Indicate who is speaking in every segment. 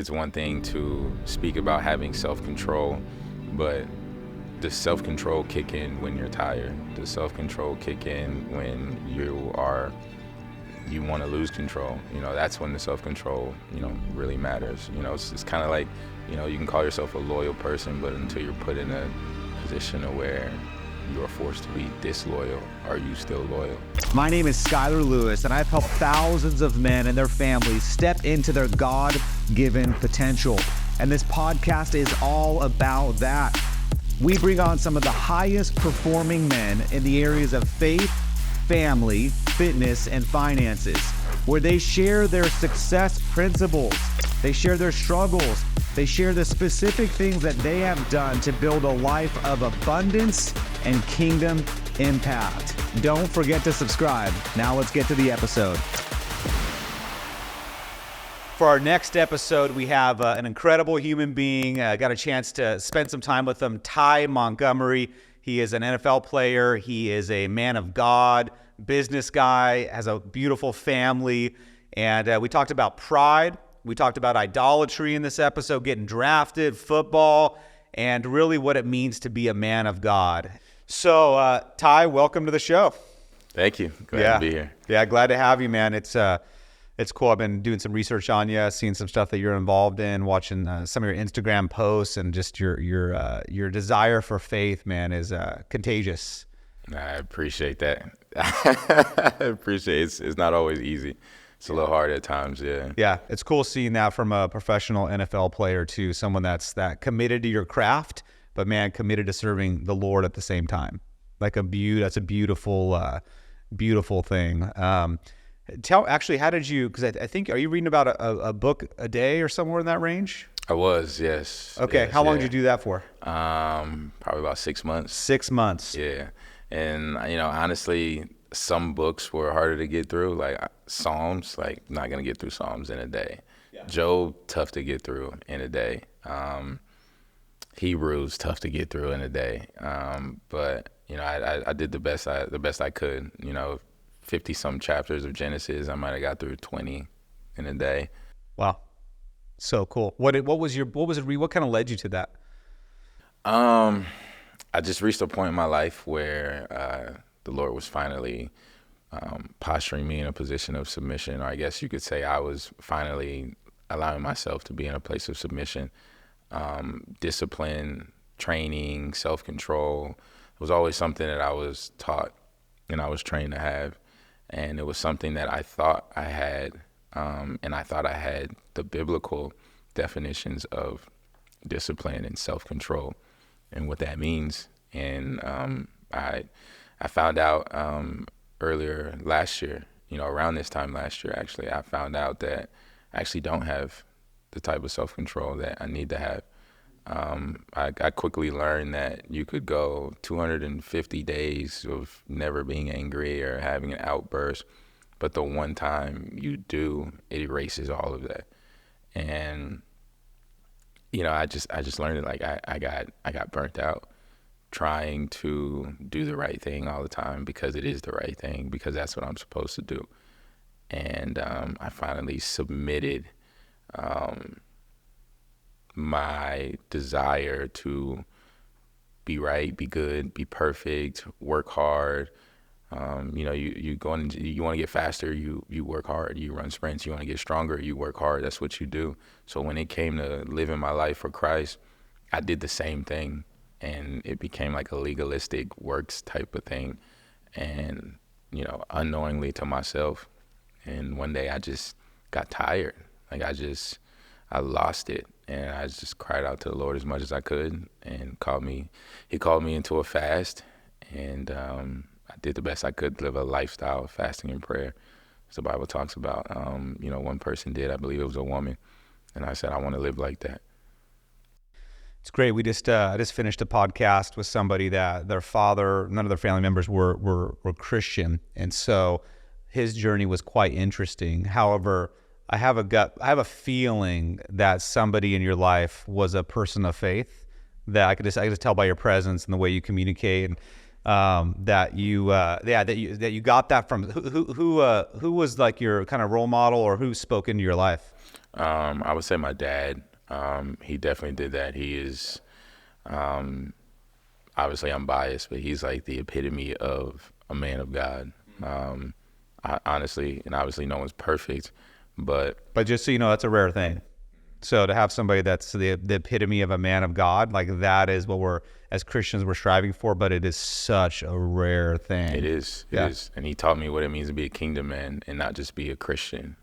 Speaker 1: It's one thing to speak about having self-control, but does self-control kick in when you're tired? Does self-control kick in when you want to lose control? That's when the self-control, really matters. It's kind of like, you can call yourself a loyal person, but until you're put in a position of where you are forced to be disloyal, are you still loyal?
Speaker 2: My name is Skylar Lewis, and I've helped thousands of men and their families step into their God-given potential. And this podcast is all about that. We bring on some of the highest performing men in the areas of faith, family, fitness, and finances, where they share their success principles, they share their struggles, they share the specific things that they have done to build a life of abundance and kingdom impact. Don't forget to subscribe. Now let's get to the episode. For our next episode, we have an incredible human being. Got a chance to spend some time with him, Ty Montgomery. He is an NFL player. He is a man of God, business guy, has a beautiful family. And we talked about pride. We talked about idolatry in this episode, getting drafted, football, and really what it means to be a man of God. So, Ty, welcome to the show.
Speaker 1: Thank you. Glad to be here.
Speaker 2: Yeah, glad to have you, man. It's cool. I've been doing some research on you, seeing some stuff that you're involved in, watching some of your Instagram posts, and just your desire for faith, man, is contagious.
Speaker 1: I appreciate that. I appreciate it. It's not always easy. It's a little hard at times, yeah.
Speaker 2: Yeah, it's cool seeing that from a professional NFL player too, someone that's committed to your craft, but man, committed to serving the Lord at the same time. That's a beautiful, beautiful thing. How did you, because I think, are you reading about a book a day or somewhere in that range?
Speaker 1: I was, yes.
Speaker 2: Okay,
Speaker 1: yes,
Speaker 2: how long did you do that for?
Speaker 1: Probably about 6 months.
Speaker 2: 6 months.
Speaker 1: Yeah, and honestly, some books were harder to get through, like Psalms, like not gonna get through Psalms in a day. Yeah. Job, tough to get through in a day. Hebrews, tough to get through in a day. But I did the best I could. 50-some chapters of Genesis, I might have got through 20 in a day.
Speaker 2: Wow, so cool. What kind of led you to that?
Speaker 1: I just reached a point in my life where the Lord was finally posturing me in a position of submission, or I guess you could say I was finally allowing myself to be in a place of submission. Discipline, training, self-control was always something that I was taught and I was trained to have. And it was something that I thought I had, and I thought I had the biblical definitions of discipline and self-control and what that means. And I found out earlier last year, around this time last year, actually, I found out that I actually don't have the type of self-control that I need to have. I quickly learned that you could go 250 days of never being angry or having an outburst, but the one time you do, it erases all of that. And I just learned it. Like I got burnt out trying to do the right thing all the time because it is the right thing, because that's what I'm supposed to do. And I finally submitted my desire to be right, be good, be perfect, work hard. You want to get faster, you work hard. You run sprints. You want to get stronger, you work hard. That's what you do. So when it came to living my life for Christ, I did the same thing. And it became like a legalistic works type of thing, and unknowingly to myself. And one day I just got tired. Like I lost it, and I just cried out to the Lord as much as I could, and He called me into a fast, and I did the best I could to live a lifestyle of fasting and prayer, as the Bible talks about. One person did, I believe it was a woman, and I said I want to live like that.
Speaker 2: It's great. I just finished a podcast with somebody that their father, none of their family members were Christian, and so his journey was quite interesting. However, I have a feeling that somebody in your life was a person of faith, that I could just tell by your presence and the way you communicate, and that you got that from who was like your kind of role model, or who spoke into your life?
Speaker 1: I would say my dad. He definitely did that. He is, obviously I'm biased, but he's like the epitome of a man of God. Honestly, and obviously no one's perfect, but
Speaker 2: just so you know, that's a rare thing. So to have somebody that's the epitome of a man of God, like that is what we're, as Christians, we're striving for, but it is such a rare thing.
Speaker 1: it is. It is. And he taught me what it means to be a kingdom man and not just be a Christian.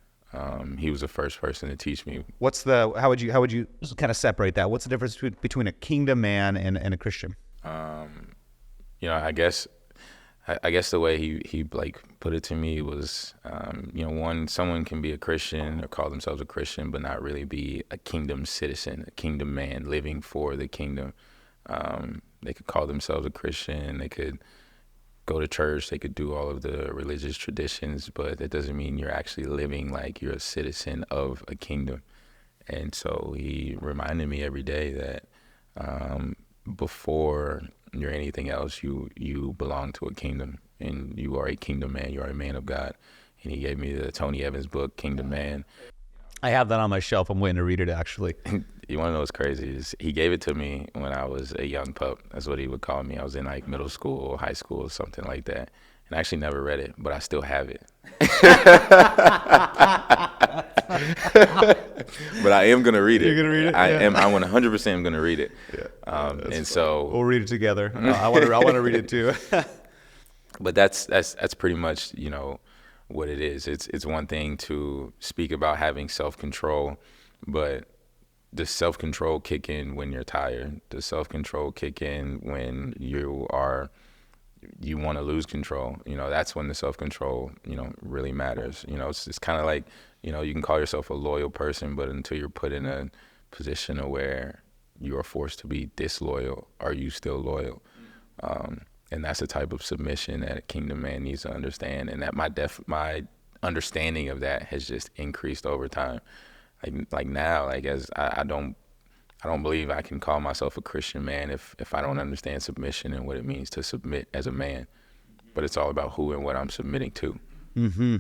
Speaker 1: He was the first person to teach me.
Speaker 2: How would you kind of separate that? What's the difference between a kingdom man and a Christian?
Speaker 1: I guess the way he like put it to me was, someone can be a Christian or call themselves a Christian, but not really be a kingdom citizen, a kingdom man living for the kingdom. They could call themselves a Christian. They could go to church. They could do all of the religious traditions, but that doesn't mean you're actually living like you're a citizen of a kingdom. And so he reminded me every day that before you're anything else, you belong to a kingdom, and you are a kingdom man. You are a man of God. And he gave me the Tony Evans book, Kingdom Man.
Speaker 2: I have that on my shelf. I'm waiting to read it, actually.
Speaker 1: You want to know what's crazy is he gave it to me when I was a young pup. That's what he would call me. I was in like middle school or high school or something like that. And I actually never read it, but I still have it. But I am going to read it.
Speaker 2: You're going to read it?
Speaker 1: I 100% am going to read it. Yeah. And so
Speaker 2: we'll read it together. I want to read it too.
Speaker 1: But that's pretty much, what it is. It's one thing to speak about having self-control, but does self-control kick in when you're tired? Does self-control kick in when you want to lose control? That's when the self-control, really matters. It's kind of like, you can call yourself a loyal person, but until you're put in a position where you are forced to be disloyal, are you still loyal? And that's the type of submission that a kingdom man needs to understand, and that my understanding of that has just increased over time. Like now, like as I don't believe I can call myself a Christian man if I don't understand submission and what it means to submit as a man. But it's all about who and what I'm submitting to.
Speaker 2: Mm-hmm.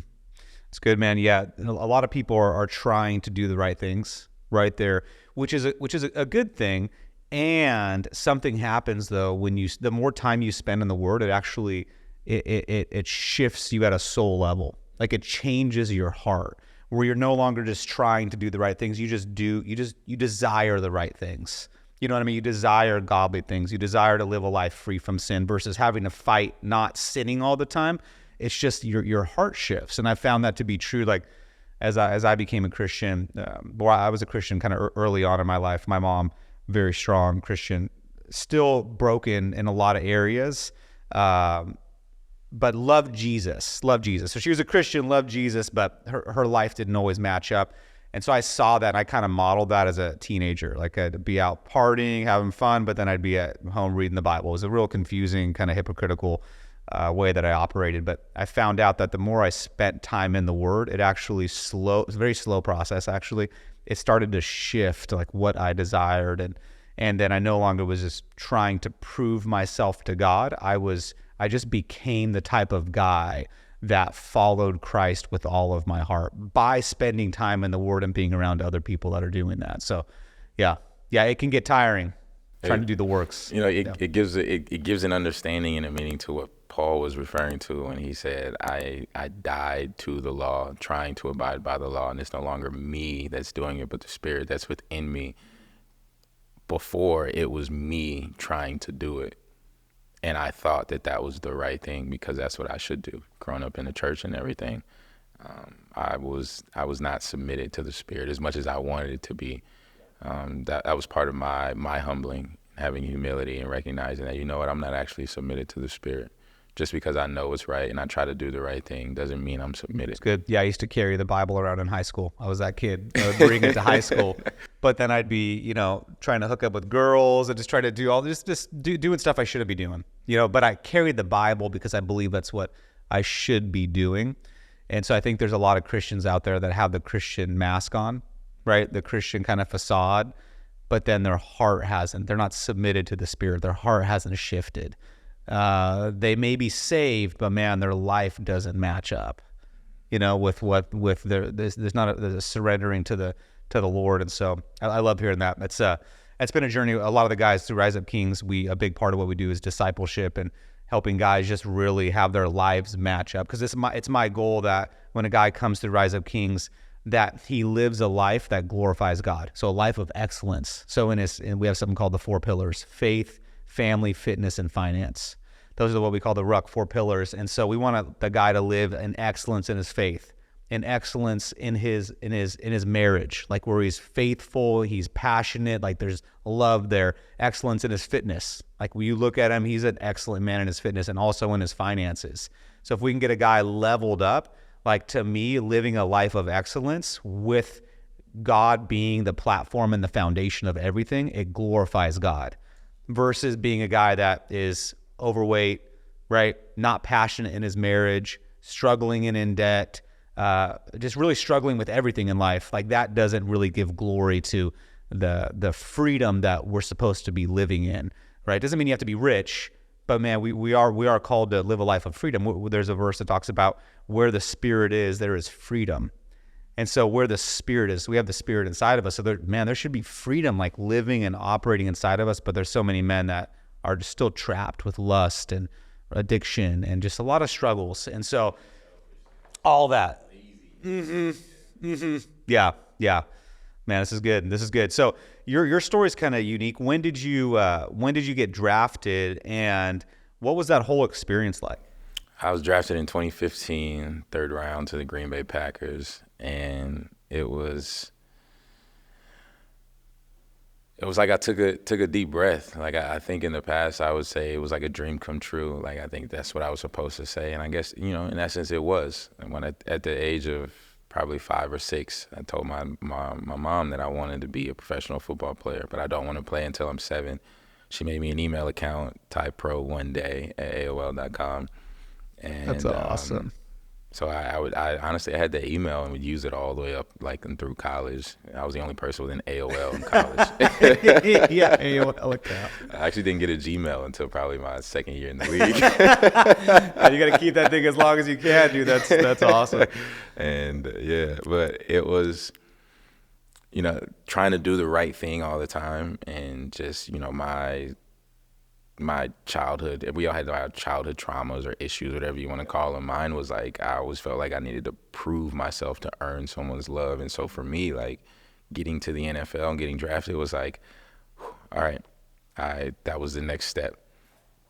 Speaker 2: It's good, man. Yeah, a lot of people are trying to do the right things right there, which is a good thing. And something happens though when the more time you spend in the Word, it actually it shifts you at a soul level. Like it changes your heart, where you're no longer just trying to do the right things. You desire the right things. You know what I mean? You desire godly things. You desire to live a life free from sin versus having to fight not sinning all the time. It's just your heart shifts. And I found that to be true. Like as I became a Christian, I was a Christian kind of early on in my life. My mom, very strong Christian, still broken in a lot of areas, but loved Jesus. So she was a Christian, loved Jesus, but her life didn't always match up. And so I saw that, and I kind of modeled that as a teenager. Like I'd be out partying, having fun, but then I'd be at home reading the Bible. It was a real confusing, kind of hypocritical way that I operated. But I found out that the more I spent time in the Word, it actually it's a very slow process actually. It started to shift like what I desired, and then I no longer was just trying to prove myself to God. I just became the type of guy that followed Christ with all of my heart by spending time in the Word and being around other people that are doing that. So yeah, it can get tiring trying to do the works.
Speaker 1: It gives an understanding and a meaning to what Paul was referring to when he said, I died to the law, trying to abide by the law, and it's no longer me that's doing it, but the Spirit that's within me. Before, it was me trying to do it, and I thought that was the right thing because that's what I should do. Growing up in the church and everything, I was not submitted to the Spirit as much as I wanted it to be. That was part of my humbling, having humility and recognizing that, I'm not actually submitted to the Spirit. Just because I know it's right and I try to do the right thing doesn't mean I'm submitted.
Speaker 2: It's good. Yeah, I used to carry the Bible around in high school. I was that kid. I would bring it to high school. But then I'd be, trying to hook up with girls and just try to do all this, doing stuff I shouldn't be doing. But I carried the Bible because I believe that's what I should be doing. And so I think there's a lot of Christians out there that have the Christian mask on, right? The Christian kind of facade, but then their heart hasn't. They're not submitted to the Spirit. Their heart hasn't shifted. They may be saved, but man, their life doesn't match up, with there's not a surrendering to to the Lord. And so I love hearing that. It's been a journey. A lot of the guys through Rise Up Kings, a big part of what we do is discipleship and helping guys just really have their lives match up. Because it's my goal that when a guy comes through Rise Up Kings, that he lives a life that glorifies God. So a life of excellence. So we have something called the 4 pillars: faith, family, fitness, and finance. Those are what we call the Ruck 4 pillars. And so we want the guy to live in excellence in his faith, in excellence in his marriage, like where he's faithful, he's passionate, like there's love there. Excellence in his fitness, like when you look at him, he's an excellent man in his fitness, and also in his finances. So if we can get a guy leveled up, like to me, living a life of excellence with God being the platform and the foundation of everything, it glorifies God, versus being a guy that is overweight, right? Not passionate in his marriage, struggling and in debt, just really struggling with everything in life. Like that doesn't really give glory to the freedom that we're supposed to be living in, right? Doesn't mean you have to be rich, but man, we are called to live a life of freedom. There's a verse that talks about where the Spirit is, there is freedom. And so where the Spirit is, we have the Spirit inside of us. So there should be freedom, like living and operating inside of us. But there's so many men that are still trapped with lust and addiction and just a lot of struggles. And so all that. Yeah. Man, this is good. So your story's kind of unique. When did you get drafted, and what was that whole experience like?
Speaker 1: I was drafted in 2015, 3rd round to the Green Bay Packers, and it was like I took a deep breath. Like I think in the past I would say it was like a dream come true. Like I think that's what I was supposed to say, and I guess in essence it was. And when at the age of probably 5 or 6, I told my mom that I wanted to be a professional football player, but I don't want to play until I'm 7. She made me an email account, typro1day at AOL.com. And
Speaker 2: that's awesome.
Speaker 1: So I honestly had that email and would use it all the way up like and through college. I was the only person with an AOL in college.
Speaker 2: Yeah, AOL account.
Speaker 1: I actually didn't get a Gmail until probably my 2nd year in the league.
Speaker 2: You got to keep that thing as long as you can, dude. That's awesome.
Speaker 1: And but it was, trying to do the right thing all the time, and just my childhood, we all had our childhood traumas or issues, whatever you want to call them. Mine was like, I always felt like I needed to prove myself to earn someone's love. And so for me, like getting to the NFL and getting drafted was like, all right, that was the next step.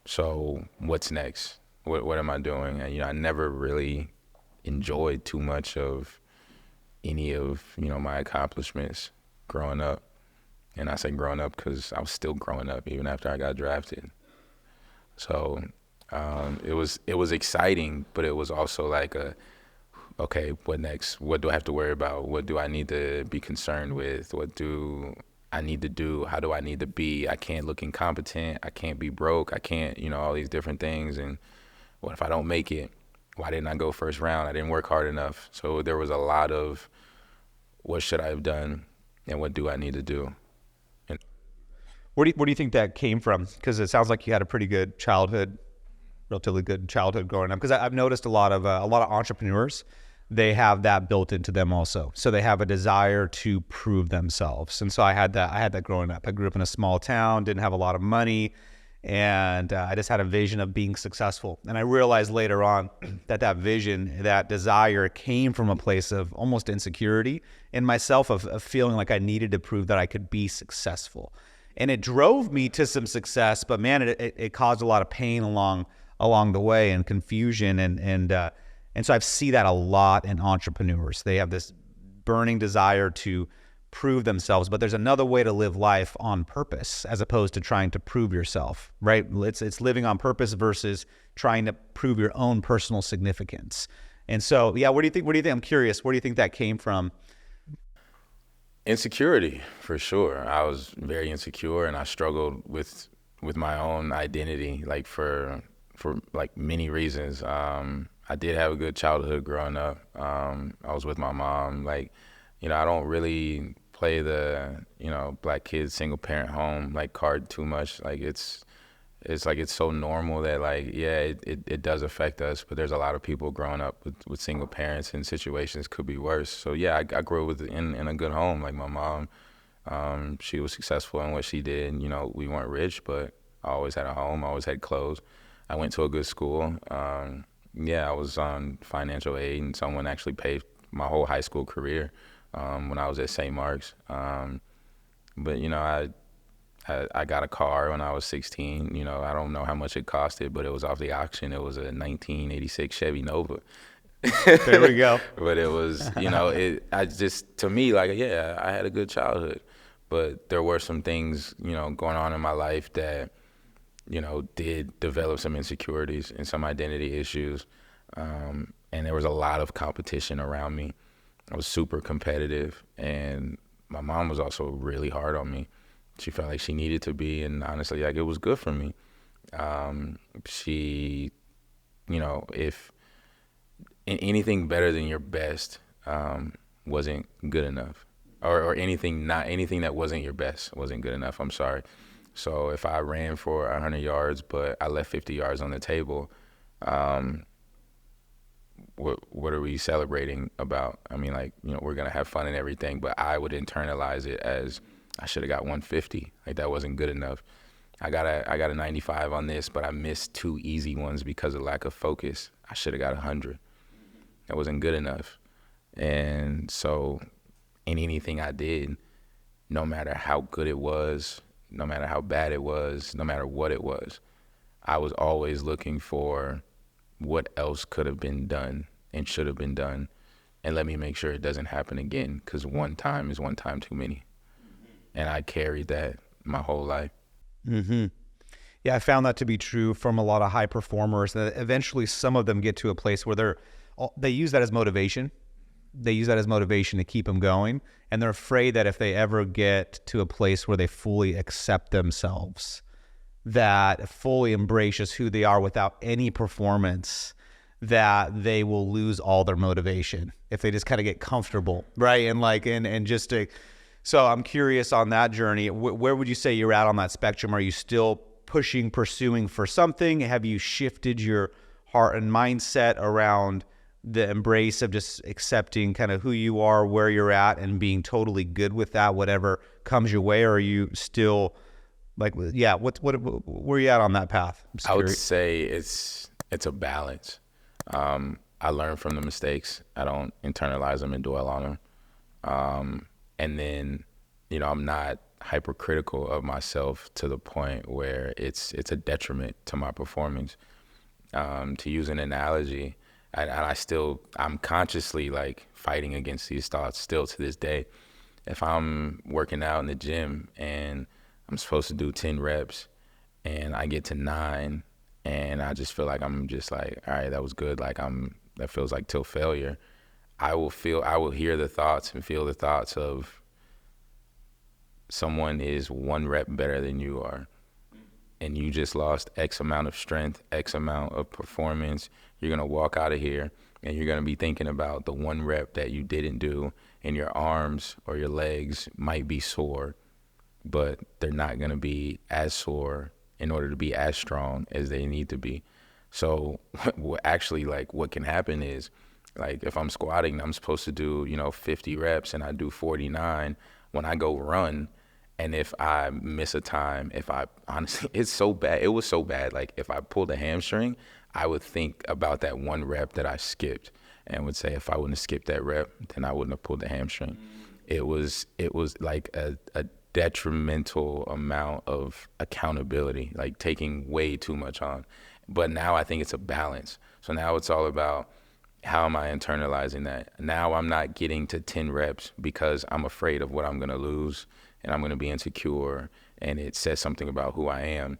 Speaker 1: So what's next? What am I doing? And, I never really enjoyed too much of any of, my accomplishments growing up. And I say growing up because I was still growing up even after I got drafted. So it was exciting, but it was also like okay, what next? What do I have to worry about? What do I need to be concerned with? What do I need to do? How do I need to be? I can't look incompetent. I can't be broke. I can't, all these different things. And what if I don't make it? Why didn't I go 1st round? I didn't work hard enough. So there was a lot of what should I have done and what do I need to do?
Speaker 2: Where do you think that came from? Because it sounds like you had a pretty good childhood, relatively good childhood growing up. Because I've noticed a lot of entrepreneurs, they have that built into them also. So they have a desire to prove themselves. And so I had that growing up. I grew up in a small town, didn't have a lot of money, and I just had a vision of being successful. And I realized later on that vision, that desire came from a place of almost insecurity in myself, of feeling like I needed to prove that I could be successful. And it drove me to some success, but man, it caused a lot of pain along the way, and confusion, and so I see that a lot in entrepreneurs. They have this burning desire to prove themselves, but there's another way to live life on purpose as opposed to trying to prove yourself, right? It's living on purpose versus trying to prove your own personal significance. And so, yeah, what do you think? I'm curious. Where do you think that came from?
Speaker 1: Insecurity, for sure. I was very insecure, and I struggled with my own identity, like for like many reasons. I did have a good childhood growing up. I was with my mom. Like, I don't really play the, black kids, single parent home, like card too much. Like it's like it's so normal that like it does affect us, but there's a lot of people growing up with single parents and situations could be worse. So yeah, I grew up in a good home. Like my mom, she was successful in what she did. You know, we weren't rich, but I always had a home, I always had clothes. I went to a good school. Yeah, I was on financial aid, and someone actually paid my whole high school career when I was at St. Mark's. But you know, I got a car when I was 16. You know, I don't know how much it costed, but it was off the auction. It was a 1986 Chevy Nova.
Speaker 2: There we go.
Speaker 1: But it was, you know, to me, like, yeah, I had a good childhood. But there were some things, you know, going on in my life that, you know, did develop some insecurities and some identity issues. And there was a lot of competition around me. I was super competitive, and my mom was also really hard on me. She felt like she needed to be, and honestly, like, it was good for me. She, you know, if anything better than your best wasn't good enough, or anything that wasn't your best wasn't good enough. I'm sorry. So if I ran for 100 yards, but I left 50 yards on the table, what are we celebrating about? I mean, like, you know, we're gonna have fun and everything, but I would internalize it as I should have got 150. Like, that wasn't good enough. I got a 95 on this, but I missed 2 easy ones because of lack of focus. I should have got 100. That wasn't good enough. And so in anything I did, no matter how good it was, no matter how bad it was, no matter what it was, I was always looking for what else could have been done and should have been done. And let me make sure it doesn't happen again, because one time is one time too many. And I carried that my whole life.
Speaker 2: Mm-hmm. Yeah, I found that to be true from a lot of high performers. That eventually some of them get to a place where they use that as motivation. They use that as motivation to keep them going. And they're afraid that if they ever get to a place where they fully accept themselves, that fully embraces who they are without any performance, that they will lose all their motivation if they just kind of get comfortable, right? And just to, so I'm curious on that journey, where would you say you're at on that spectrum? Are you still pursuing for something? Have you shifted your heart and mindset around the embrace of just accepting kind of who you are, where you're at, and being totally good with that, whatever comes your way? Or are you still like, yeah, where are you at on that path?
Speaker 1: I would say it's a balance. I learn from the mistakes. I don't internalize them and dwell on them. And then, you know, I'm not hypercritical of myself to the point where it's a detriment to my performance. To use an analogy, I'm consciously like fighting against these thoughts still to this day. If I'm working out in the gym and I'm supposed to do 10 reps and I get to 9 and I just feel like I'm just like, all right, that was good. Like that feels like till failure. I will hear the thoughts and feel the thoughts of someone is 1 rep better than you are. And you just lost X amount of strength, X amount of performance. You're going to walk out of here and you're going to be thinking about the 1 rep that you didn't do, and your arms or your legs might be sore, but they're not going to be as sore in order to be as strong as they need to be. So actually, like, what can happen is, like, if I'm squatting, I'm supposed to do, 50 reps and I do 49. When I go run, and if I miss a time, honestly, it's so bad. It was so bad. Like, if I pulled a hamstring, I would think about that 1 rep that I skipped and would say, if I wouldn't have skipped that rep, then I wouldn't have pulled the hamstring. It was like a detrimental amount of accountability, like taking way too much on. But now I think it's a balance. So now it's all about, how am I internalizing that? Now I'm not getting to 10 reps because I'm afraid of what I'm going to lose and I'm going to be insecure and it says something about who I am.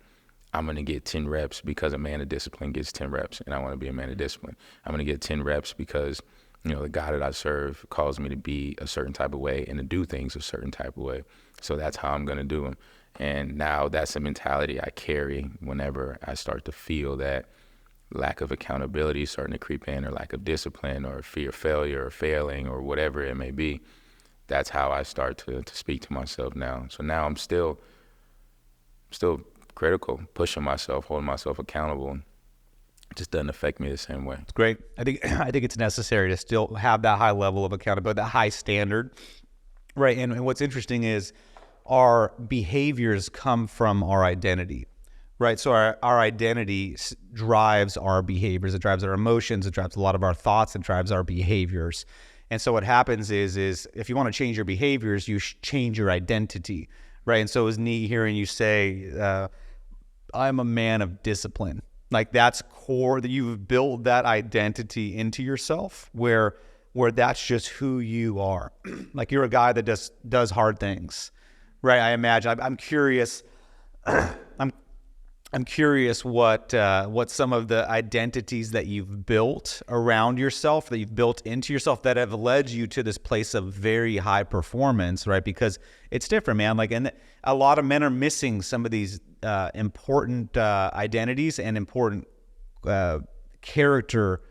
Speaker 1: I'm going to get 10 reps because a man of discipline gets 10 reps and I want to be a man of discipline. I'm going to get 10 reps because, the God that I serve calls me to be a certain type of way and to do things a certain type of way. So that's how I'm going to do them. And now that's a mentality I carry whenever I start to feel that lack of accountability starting to creep in, or lack of discipline, or fear of failure or failing, or whatever it may be. That's how I start to speak to myself now. So now I'm still critical, pushing myself, holding myself accountable. It just doesn't affect me the same way.
Speaker 3: It's great. I think it's necessary to still have that high level of accountability, that high standard, right? And what's interesting is our behaviors come from our identity, right? So our identity drives our behaviors. It drives our emotions. It drives a lot of our thoughts. It drives our behaviors. And so what happens is if you want to change your behaviors, you change your identity, right? And so it was neat hearing you say, I'm a man of discipline. Like that's core, that you've built that identity into yourself where that's just who you are. Like you're a guy that does hard things, right? I imagine. I'm curious. I'm curious what some of the identities that you've built around yourself, that you've built into yourself, that have led you to this place of very high performance, right? Because it's different, man. Like, and a lot of men are missing some of these important identities and important character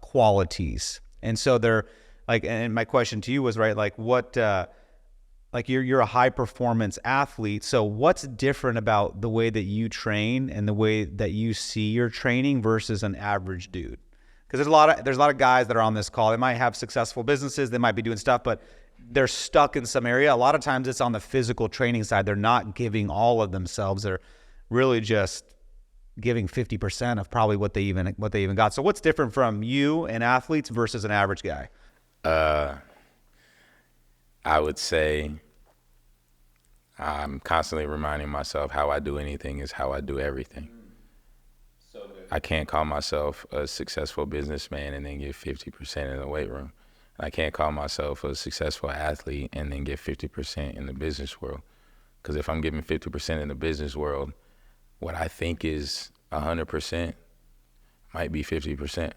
Speaker 3: qualities, and so they're like. And my question to you was, right, like what. Like you're a high performance athlete. So what's different about the way that you train and the way that you see your training versus an average dude? Because there's a lot of guys that are on this call. They might have successful businesses. They might be doing stuff, but they're stuck in some area. A lot of times it's on the physical training side. They're not giving all of themselves. They're really just giving 50% of probably what they even got. So what's different from you and athletes versus an average guy?
Speaker 1: I would say I'm constantly reminding myself how I do anything is how I do everything. So good. I can't call myself a successful businessman and then get 50% in the weight room. I can't call myself a successful athlete and then get 50% in the business world. Because if I'm giving 50% in the business world, what I think is 100% might be 50%.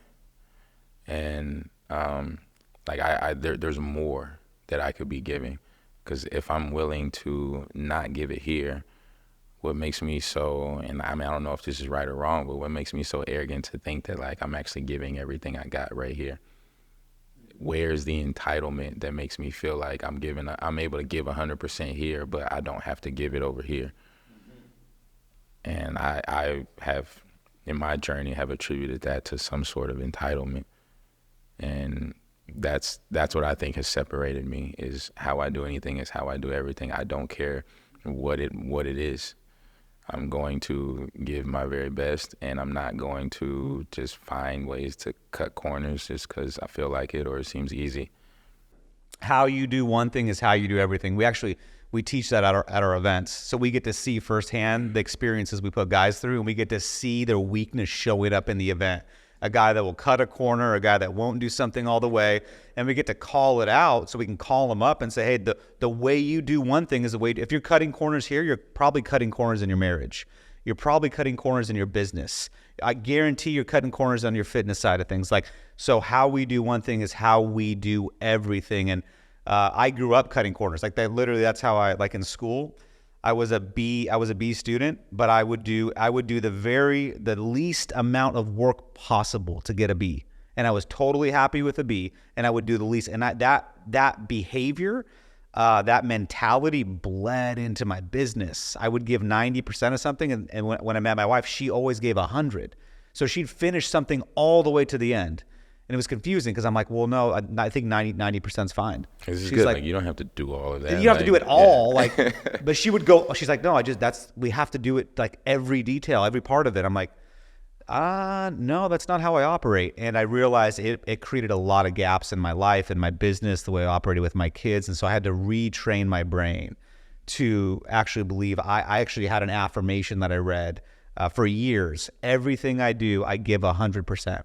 Speaker 1: And there's more that I could be giving, because if I'm willing to not give it here, what makes me so, and I mean, I don't know if this is right or wrong, but what makes me so arrogant to think that like I'm actually giving everything I got right here? Where's the entitlement that makes me feel like I'm able to give 100% here, but I don't have to give it over here? And I have, in my journey, have attributed that to some sort of entitlement. And that's what I think has separated me, is how I do anything is how I do everything. I don't care what it is. I'm going to give my very best, and I'm not going to just find ways to cut corners just because I feel like it or it seems easy.
Speaker 3: How you do one thing is how you do everything. We teach that at our events. So we get to see firsthand the experiences we put guys through, and we get to see their weakness showing up in the event. A guy that will cut a corner, a guy that won't do something all the way, and we get to call it out so we can call them up and say, hey, the way you do one thing is the way, if you're cutting corners here, you're probably cutting corners in your marriage. You're probably cutting corners in your business. I guarantee you're cutting corners on your fitness side of things. Like, so how we do one thing is how we do everything. And I grew up cutting corners. Like that's how like in school, I was a B student, but I would do the least amount of work possible to get a B. And I was totally happy with a B, and I would do the least. And that behavior, that mentality bled into my business. I would give 90% of something, and when I met my wife, she always gave 100. So she'd finish something all the way to the end. And it was confusing because I'm like, well, no, I think 90% is fine.
Speaker 1: This is good. Like, you don't have to do all of that.
Speaker 3: You don't have to do it all. Yeah. Like, but she would go, she's like, no, we have to do it like every detail, every part of it. I'm like, no, that's not how I operate. And I realized it created a lot of gaps in my life and my business, the way I operated with my kids. And so I had to retrain my brain to actually believe. I actually had an affirmation that I read for years. Everything I do, I give 100%.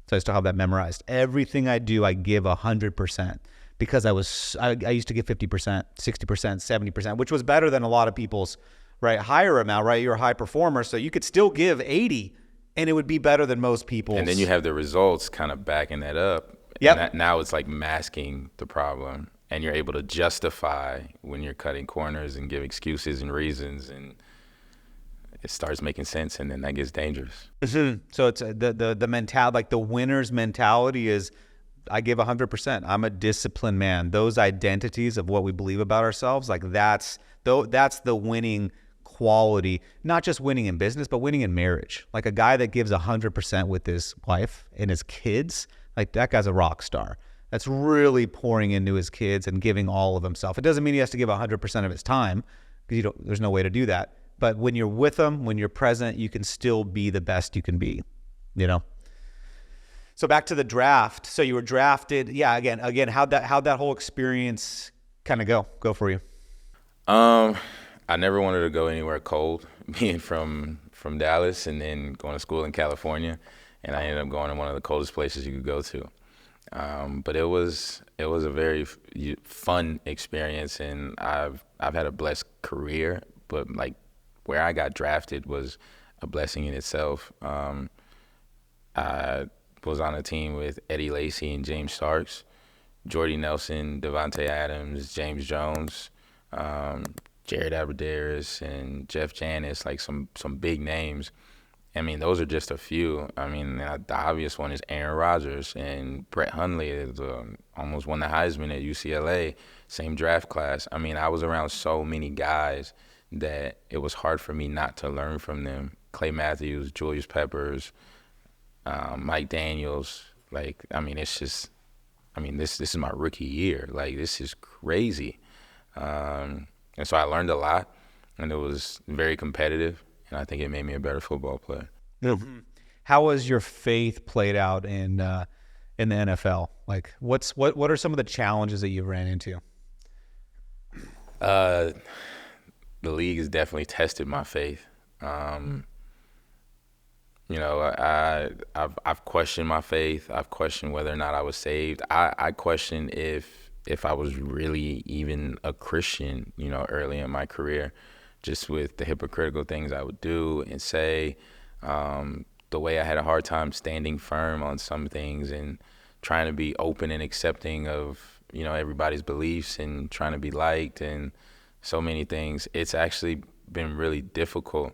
Speaker 3: So I still have that memorized. Everything I do, I give 100%, because I used to give 50%, 60%, 70%, which was better than a lot of people's, right, higher amount, right? You're a high performer, so you could still give 80, and it would be better than most people's.
Speaker 1: And then you have the results kind of backing that up.
Speaker 3: Yep.
Speaker 1: Now it's like masking the problem, and you're able to justify when you're cutting corners and give excuses and reasons, and it starts making sense, and then that gets dangerous.
Speaker 3: So it's the mentality, like the winner's mentality is, I give 100%. I'm a disciplined man. Those identities of what we believe about ourselves, like that's the winning quality, not just winning in business, but winning in marriage. Like a guy that gives 100% with his wife and his kids, like that guy's a rock star. That's really pouring into his kids and giving all of himself. It doesn't mean he has to give 100% of his time, because there's no way to do that. But when you're with them, when you're present, you can still be the best you can be, you know? So back to the draft. So you were drafted. Yeah. Again, how'd that whole experience kind of go for you?
Speaker 1: I never wanted to go anywhere cold, being from Dallas and then going to school in California, and I ended up going to one of the coldest places you could go to. But it was a very fun experience, and I've had a blessed career. But like where I got drafted was a blessing in itself. I was on a team with Eddie Lacy and James Starks, Jordy Nelson, Devontae Adams, James Jones, Jared Abbrederis, and Jeff Janis, like some big names. I mean, those are just a few. I mean, the obvious one is Aaron Rodgers, and Brett Hundley is almost won the Heisman at UCLA, same draft class. I mean, I was around so many guys that it was hard for me not to learn from them. Clay Matthews, Julius Peppers, Mike Daniels. Like, I mean, it's just, I mean, this is my rookie year. Like, this is crazy. And so I learned a lot, and it was very competitive, and I think it made me a better football player.
Speaker 3: Mm-hmm. How was your faith played out in the NFL? Like, what are some of the challenges that you ran into?
Speaker 1: The league has definitely tested my faith. You know, I've questioned my faith. I've questioned whether or not I was saved. I questioned if I was really even a Christian, you know, early in my career, just with the hypocritical things I would do and say, the way I had a hard time standing firm on some things and trying to be open and accepting of, you know, everybody's beliefs and trying to be liked and so many things. It's actually been really difficult.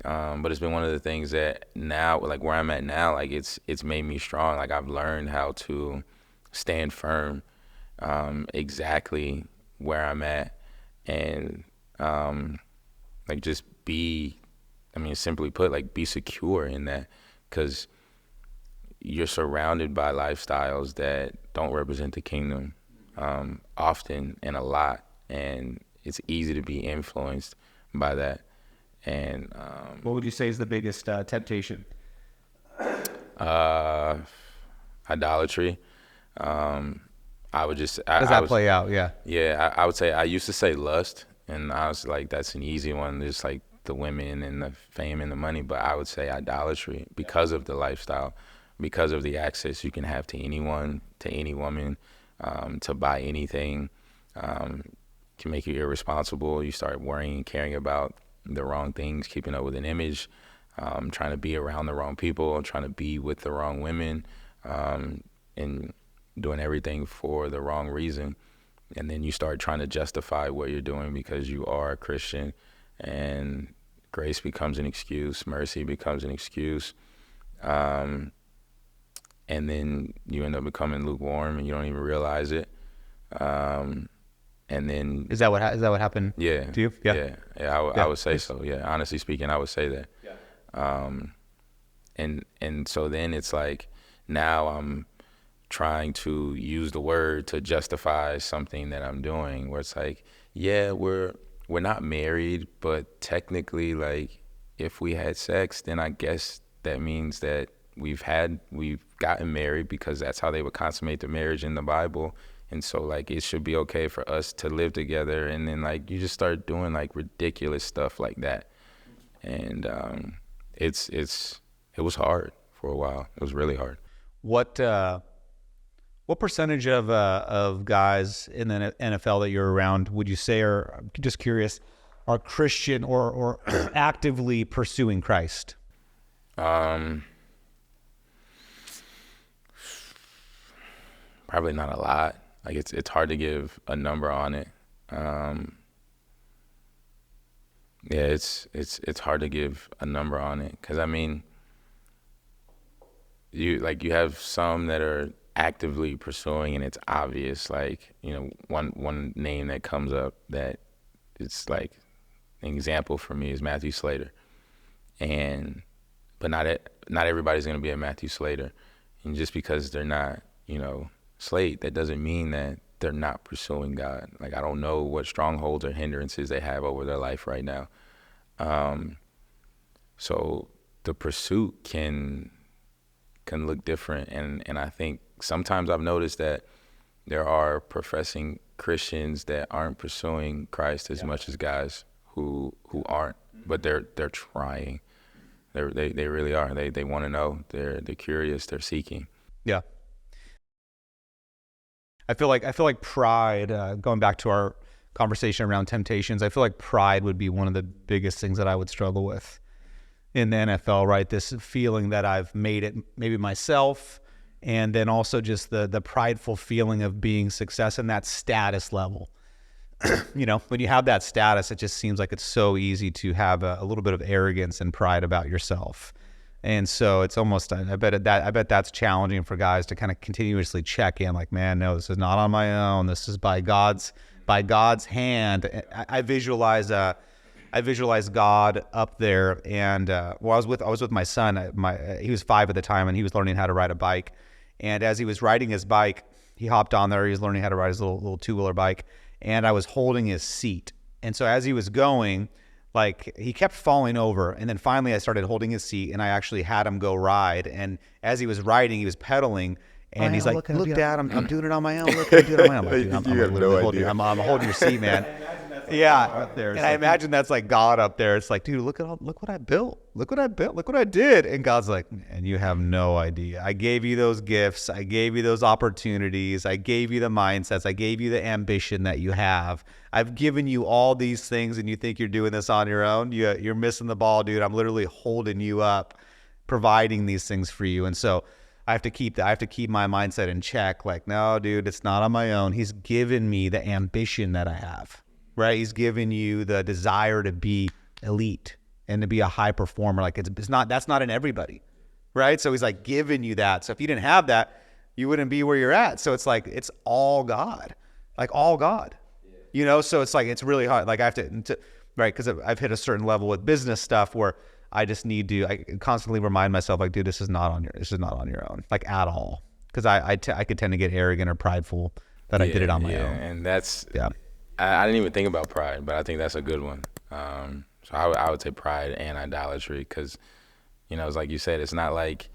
Speaker 1: But it's been one of the things that now, like where I'm at now, like it's made me strong. Like I've learned how to stand firm, exactly where I'm at, and like just be, I mean, simply put, like be secure in that, because you're surrounded by lifestyles that don't represent the kingdom, often and a lot, and it's easy to be influenced by that. And
Speaker 2: what would you say is the biggest temptation?
Speaker 1: Idolatry. I would just.
Speaker 3: How does that play out? Yeah.
Speaker 1: Yeah, I would say I used to say lust, and I was like, that's an easy one, just like the women and the fame and the money. But I would say idolatry because of the lifestyle, because of the access you can have to anyone, to any woman, to buy anything, can make you irresponsible. You start worrying and caring about the wrong things, keeping up with an image, trying to be around the wrong people, trying to be with the wrong women, and doing everything for the wrong reason. And then you start trying to justify what you're doing because you are a Christian, and grace becomes an excuse, mercy becomes an excuse, and then you end up becoming lukewarm and you don't even realize it. And then
Speaker 3: is that what happened?
Speaker 1: Yeah.
Speaker 3: To you?
Speaker 1: Yeah. I would say so. Yeah. Honestly speaking, I would say that. Yeah. And so then it's like now I'm trying to use the word to justify something that I'm doing, where it's like, yeah, we're not married, but technically, like, if we had sex, then I guess that means that we've gotten married, because that's how they would consummate the marriage in the Bible. And so, like, it should be okay for us to live together. And then, like, you just start doing, like, ridiculous stuff like that. And it was hard for a while. It was really hard.
Speaker 3: What percentage of guys in the NFL that you're around would you say are, I'm just curious, are Christian or actively pursuing Christ?
Speaker 1: Probably not a lot. Like it's hard to give a number on it. Yeah, it's hard to give a number on it, because I mean, you have some that are actively pursuing, and it's obvious. Like, you know, one name that comes up that it's like an example for me is Matthew Slater, but not everybody's going to be a Matthew Slater, and just because they're not, Slate, that doesn't mean that they're not pursuing God. Like, I don't know what strongholds or hindrances they have over their life right now. So the pursuit can look different, and I think sometimes I've noticed that there are professing Christians that aren't pursuing Christ as much as guys who aren't, but they're trying. They really are. They want to know. They're curious. They're seeking.
Speaker 3: Yeah. I feel like pride, going back to our conversation around temptations, I feel like pride would be one of the biggest things that I would struggle with in the NFL, right? This feeling that I've made it maybe myself, and then also just the prideful feeling of being success and that status level. When you have that status, it just seems like it's so easy to have a little bit of arrogance and pride about yourself. And so it's almost, I bet that's challenging for guys to kind of continuously check in, like, man, no, this is not on my own. This is by God's hand. I visualize God up there, and I was with my son. He was 5 at the time, and he was learning how to ride a bike. And as he was riding his bike, he hopped on there. He was learning how to ride his little 2-wheeler bike, and I was holding his seat. And so as he was going, like, he kept falling over, and then finally I started holding his seat, and I actually had him go ride. And as he was riding, he was pedaling, and he's like, "Look, Dad, I'm doing it on my own. Look, I'm doing it on my own." I'm like, I'm holding your seat, man. Yeah, and I imagine that's like God up there. It's like, dude, look what I built. Look what I did. And God's like, and you have no idea. I gave you those gifts. I gave you those opportunities. I gave you the mindsets. I gave you the ambition that you have. I've given you all these things, and you think you're doing this on your own. You're missing the ball, dude. I'm literally holding you up, providing these things for you. And so I have to keep my mindset in check. Like, no, dude, it's not on my own. He's given me the ambition that I have. Right? He's given you the desire to be elite and to be a high performer. Like, that's not in everybody, right? So he's like giving you that. So if you didn't have that, you wouldn't be where you're at. So it's like, it's all God, like all God, so it's like, it's really hard. Like, I have to right. Cause I've hit a certain level with business stuff where I just need to, I constantly remind myself, like, dude, this is not on your own, like, at all. Cause I could tend to get arrogant or prideful that I did it on my own.
Speaker 1: And that's, I didn't even think about pride, but I think that's a good one. So I would say pride and idolatry, because, it's like you said, it's not like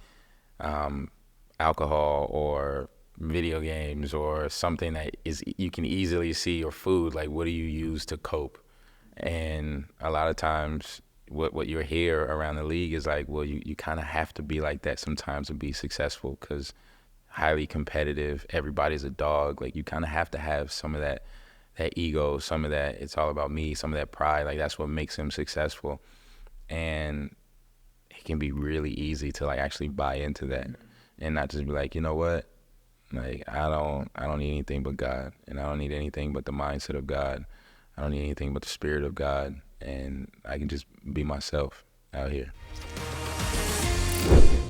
Speaker 1: alcohol or video games or something that you can easily see, or food. Like, what do you use to cope? And a lot of times what you hear around the league is like, well, you kind of have to be like that sometimes to be successful, because highly competitive, everybody's a dog. Like, you kind of have to have some of that ego, some of that, it's all about me, some of that pride. Like, that's what makes him successful. And it can be really easy to, like, actually buy into that and not just be like, you know what, like, I don't need anything but God, and I don't need anything but the mindset of God. I don't need anything but the spirit of God, and I can just be myself out here.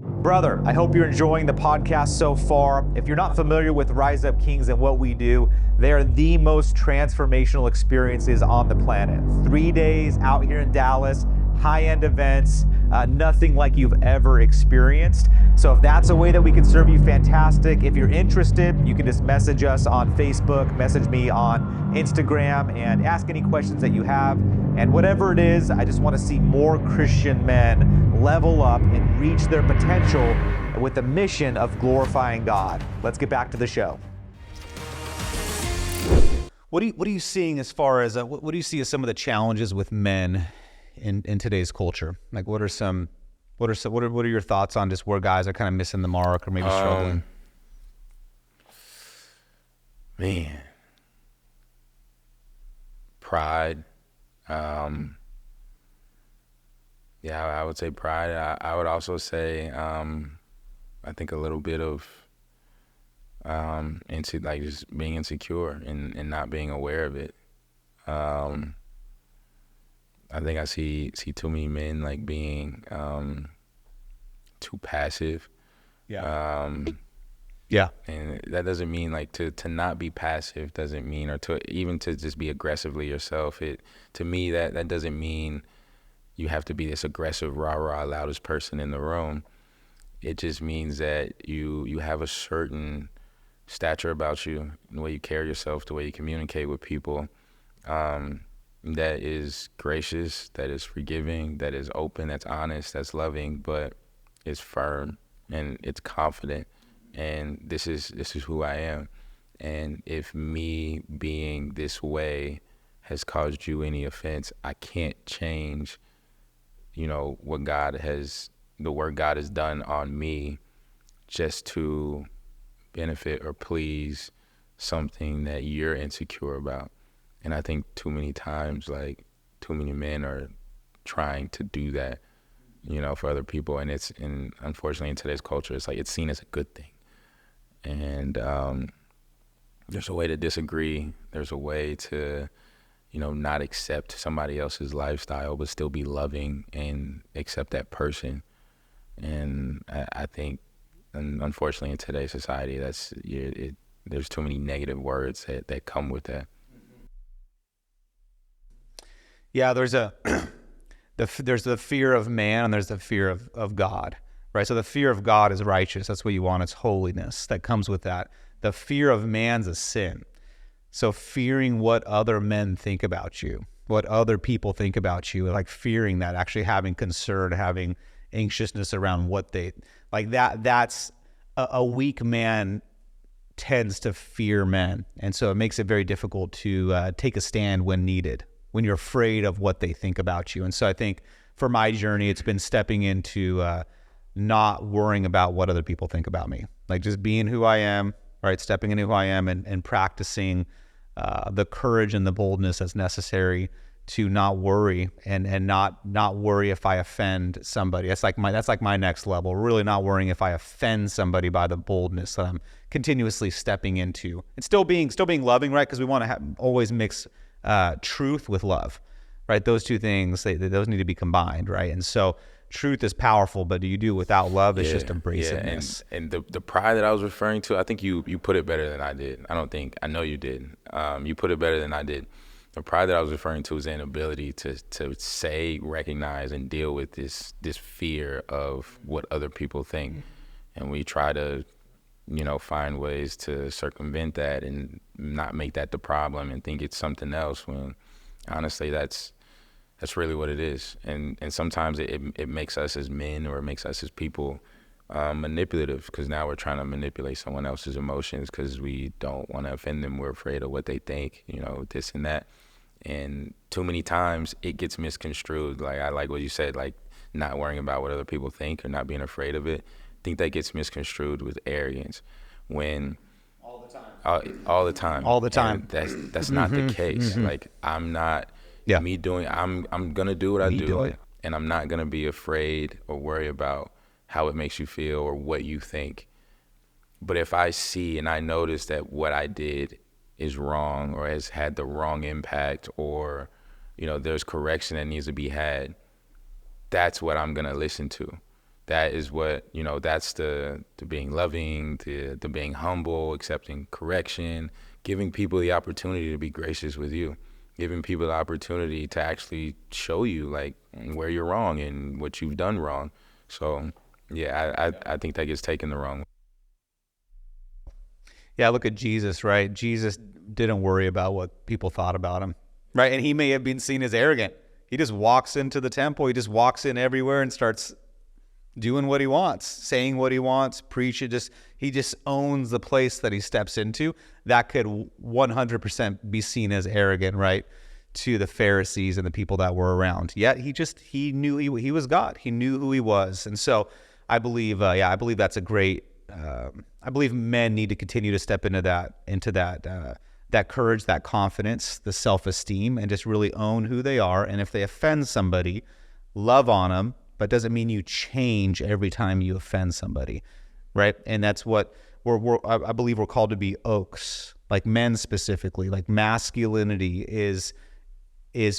Speaker 2: Brother, I hope you're enjoying the podcast so far. If you're not familiar with Rise Up Kings and what we do, they are the most transformational experiences on the planet. 3 days out here in Dallas, high-end events, nothing like you've ever experienced. So if that's a way that we can serve you, fantastic. If you're interested, you can just message us on Facebook, message me on Instagram, and ask any questions that you have. And whatever it is, I just want to see more Christian men level up and reach their potential with the mission of glorifying God. Let's get back to the show. What are you seeing as far as what do you see as some of the challenges with men in today's culture? Like, what are your thoughts on just where guys are kind of missing the mark or maybe struggling?
Speaker 1: Man, pride. I would say pride. I would also say, I think a little bit of into, like, just being insecure and not being aware of it. I think I see too many men, like, being too passive.
Speaker 3: Yeah.
Speaker 1: And that doesn't mean like to not be passive doesn't mean, or to even to just be aggressively yourself. To me, that doesn't mean you have to be this aggressive, rah-rah, loudest person in the room. It just means that you have a certain stature about you, the way you carry yourself, the way you communicate with people, that is gracious, that is forgiving, that is open, that's honest, that's loving, but it's firm and it's confident. And this is who I am. And if me being this way has caused you any offense, I can't change, the work God has done on me just to benefit or please something that you're insecure about. And I think too many times, like, too many men are trying to do that, for other people. And unfortunately in today's culture, it's like, it's seen as a good thing. And there's a way to disagree. There's a way to, not accept somebody else's lifestyle, but still be loving and accept that person. And I think, and unfortunately in today's society, there's too many negative words that come with that.
Speaker 3: Yeah, there's there's the fear of man and there's the fear of God, right? So the fear of God is righteous. That's what you want. It's holiness that comes with that. The fear of man's a sin. So fearing what other men think about you, what other people think about you, like fearing that, actually having concern, having anxiousness around what they, like that's a weak man tends to fear men. And so it makes it very difficult to take a stand when needed, when you're afraid of what they think about you. And so I think for my journey, it's been stepping into not worrying about what other people think about me, like just being who I am, right? Stepping into who I am and practicing the courage and the boldness that's necessary to not worry and not worry if I offend somebody. That's like my next level. Really not worrying if I offend somebody by the boldness that I'm continuously stepping into, and still being loving, right? Because we want to always mix truth with love, right? Those two things, those need to be combined, right? And so truth is powerful, but do you do it without love? It's just abrasiveness.
Speaker 1: And the pride that I was referring to, I think you put it better than I did. I know you did. You put it better than I did. The pride that I was referring to is the inability to say, recognize, and deal with this fear of what other people think. And we try to, find ways to circumvent that and not make that the problem and think it's something else, when honestly that's really what it is. And sometimes it makes us as men, or it makes us as people manipulative, because now we're trying to manipulate someone else's emotions because we don't want to offend them. We're afraid of what they think, this and that. And too many times it gets misconstrued. Like, I like what you said, like not worrying about what other people think or not being afraid of it. I think that gets misconstrued with arrogance, when all the time. And that's not the case. Like, I'm not I'm gonna do what I do, and I'm not gonna be afraid or worry about how it makes you feel or what you think. But if I see and I notice that what I did is wrong or has had the wrong impact, or there's correction that needs to be had, that's what I'm gonna listen to. That is what, that's the being loving, the being humble, accepting correction, giving people the opportunity to be gracious with you, giving people the opportunity to actually show you like where you're wrong and what you've done wrong. So yeah, I think that gets taken the wrong way.
Speaker 3: Yeah, look at Jesus, right? Jesus didn't worry about what people thought about him, right? And he may have been seen as arrogant. He just walks into the temple. He just walks in everywhere and starts doing what he wants, saying what he wants, preaching. He just owns the place that he steps into. That could 100% be seen as arrogant, right, to the Pharisees and the people that were around. Yet he knew he was God. He knew who he was. And so I believe that's a great. I believe men need to continue to step into that courage, that confidence, the self-esteem, and just really own who they are. And if they offend somebody, love on them, but doesn't mean you change every time you offend somebody, right? And that's what I believe we're called to be oaks, like men specifically. Like masculinity is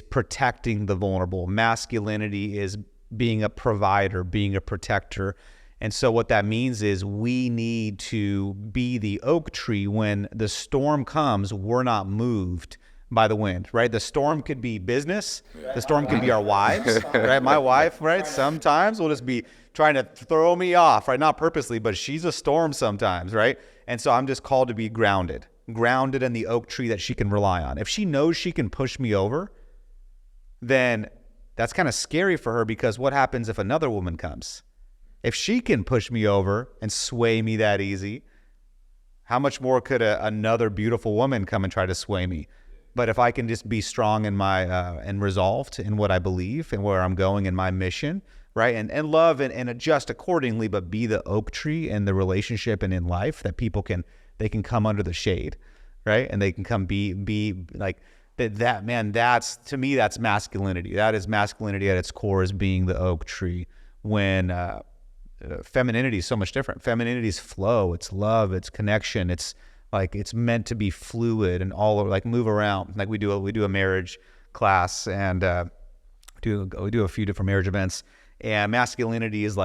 Speaker 3: protecting the vulnerable. Masculinity is being a provider, being a protector. And so what that means is we need to be the oak tree. When the storm comes, we're not moved by the wind, right? The storm could be business. The storm could be our wives, right? My wife, right? Sometimes will just be trying to throw me off, right? Not purposely, but she's a storm sometimes, right? And so I'm just called to be grounded in the oak tree that she can rely on. If she knows she can push me over, then that's kind of scary for her, because what happens if another woman comes? If she can push me over and sway me that easy, how much more could another beautiful woman come and try to sway me? But if I can just be strong in my and resolved in what I believe and where I'm going in my mission, right? And love and adjust accordingly, but be the oak tree in the relationship and in life, that people can come under the shade, right? And they can come be like that man. That's, to me, that's masculinity. That is masculinity at its core, is being the oak tree. When femininity is so much different. Femininity is flow, it's love, it's connection, it's like, it's meant to be fluid and all over, like move around. Like we do a marriage class, and we do a few different marriage events. And masculinity is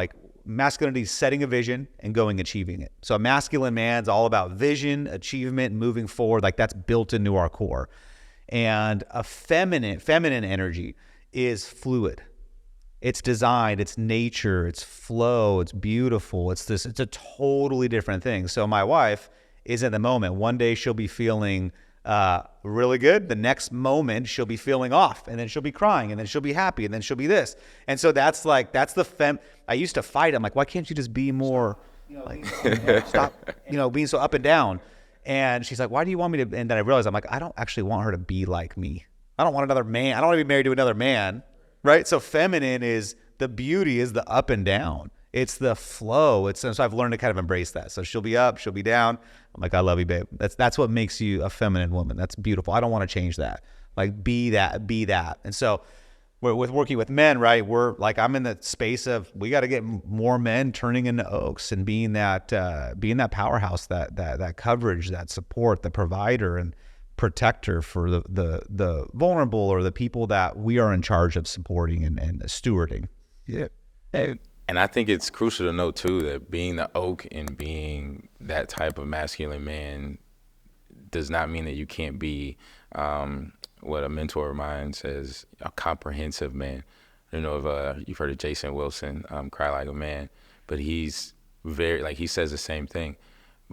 Speaker 3: setting a vision and going achieving it. So a masculine man's all about vision, achievement, moving forward. Like that's built into our core. And a feminine energy is fluid. It's designed, it's nature, it's flow, it's beautiful. It's a totally different thing. So my wife is in the moment. One day she'll be feeling really good. The next moment she'll be feeling off, and then she'll be crying, and then she'll be happy, and then she'll be this. And so that's the I used to fight. I'm like, why can't you just be more stop, being so up and down? And she's like, why do you want me to? And then I realized, I'm like, I don't actually want her to be like me. I don't want another man. I don't want to be married to another man. Right? So feminine is the beauty, is the up and down. It's the flow. So I've learned to kind of embrace that. So she'll be up, she'll be down. I'm like, I love you, babe. That's what makes you a feminine woman. That's beautiful. I don't want to change that. Like, be that. And so with working with men, right, we're like, I'm in the space of, we got to get more men turning into oaks and being that powerhouse, that coverage, that support, the provider and protector for the vulnerable, or the people that we are in charge of supporting and stewarding.
Speaker 1: Yeah. And I think it's crucial to note too that being the oak and being that type of masculine man does not mean that you can't be what a mentor of mine says, a comprehensive man. I don't know if you've heard of Jason Wilson, Cry Like a Man, but he's very, he says the same thing.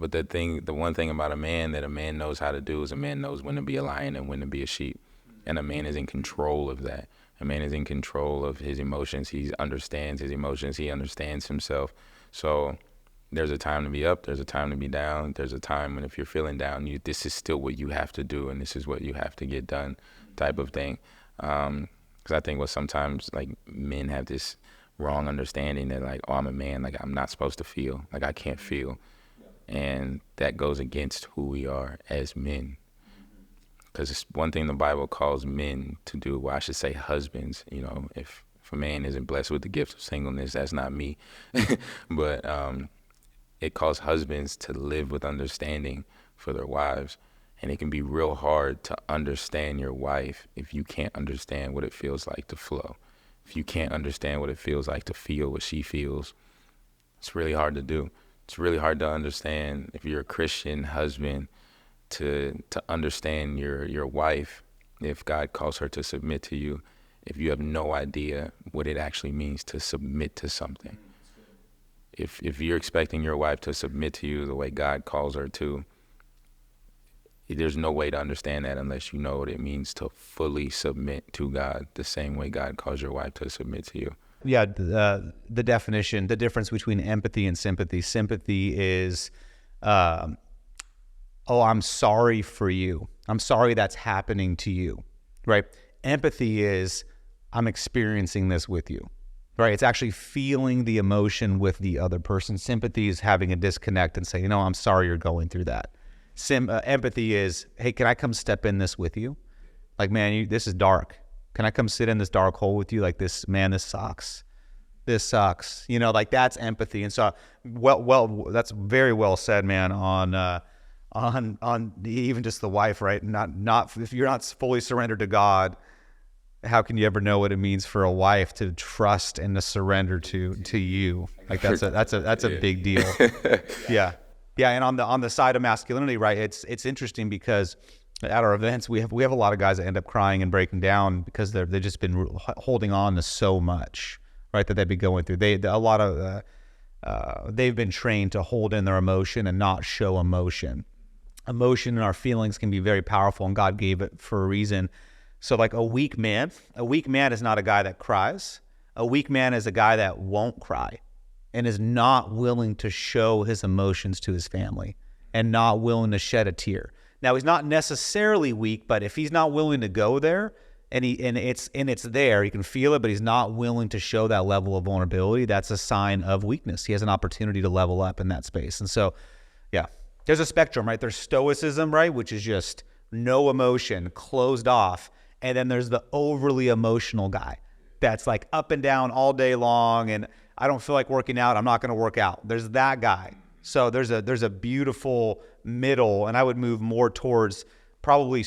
Speaker 1: But the one thing about a man that a man knows how to do is a man knows when to be a lion and when to be a sheep. And a man is in control of that. A man is in control of his emotions. He understands his emotions. He understands himself. So there's a time to be up. There's a time to be down. There's a time when if you're feeling down, this is still what you have to do, and this is what you have to get done, type of thing. Because I think what sometimes men have this wrong understanding that I'm a man, I'm not supposed to feel, I can't feel. And that goes against who we are as men. Because it's one thing the Bible calls men to do, well, I should say husbands. If a man isn't blessed with the gift of singleness, that's not me. But it calls husbands to live with understanding for their wives. And it can be real hard to understand your wife if you can't understand what it feels like to flow. If you can't understand what it feels like to feel what she feels, it's really hard to do. It's really hard to understand if you're a Christian husband to understand your wife if God calls her to submit to you, if you have no idea what it actually means to submit to something. If you're expecting your wife to submit to you the way God calls her to, there's no way to understand that unless you know what it means to fully submit to God the same way God calls your wife to submit to you.
Speaker 3: Yeah, the definition, the difference between empathy and sympathy. Sympathy is, I'm sorry for you. I'm sorry that's happening to you, right? Empathy is, I'm experiencing this with you, right? It's actually feeling the emotion with the other person. Sympathy is having a disconnect and saying, I'm sorry you're going through that. Empathy is, hey, can I come step in this with you? Man, this is dark. Can I come sit in this dark hole with you? This sucks. This sucks. That's empathy. And so, well, that's very well said, man, on even just the wife, right? Not if you're not fully surrendered to God, how can you ever know what it means for a wife to trust and to surrender to you? Like that's a big deal. Yeah. Yeah. And on the side of masculinity, right, it's interesting because at our events, we have a lot of guys that end up crying and breaking down because they've just been holding on to so much, right, that they've been going through. They've been trained to hold in their emotion and not show emotion. Emotion and our feelings can be very powerful, and God gave it for a reason. So like a weak man is not a guy that cries. A weak man is a guy that won't cry and is not willing to show his emotions to his family and not willing to shed a tear. Now, he's not necessarily weak, but if he's not willing to go there and it's there, you can feel it, but he's not willing to show that level of vulnerability, that's a sign of weakness. He has an opportunity to level up in that space. And so, yeah, there's a spectrum, right? There's stoicism, right, which is just no emotion, closed off. And then there's the overly emotional guy that's like up and down all day long, and I don't feel like working out, I'm not going to work out. There's that guy. So there's a beautiful middle, and I would move more towards probably,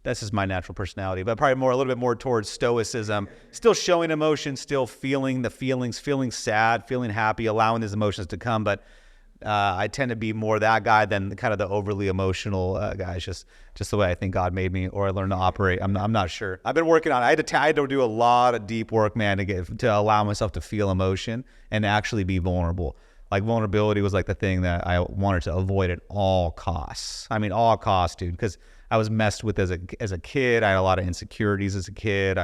Speaker 3: this is my natural personality, but probably a little bit more towards stoicism, still showing emotion, still feeling the feelings, feeling sad, feeling happy, allowing these emotions to come. But I tend to be more that guy than kind of the overly emotional guy. It's just the way I think God made me, or I learned to operate. I'm not sure. I've been working on it. I had to do a lot of deep work, man, to allow myself to feel emotion and actually be vulnerable. Like vulnerability was like the thing that I wanted to avoid at all costs. I mean, all costs, dude, because I was messed with as a kid. I had a lot of insecurities as a kid.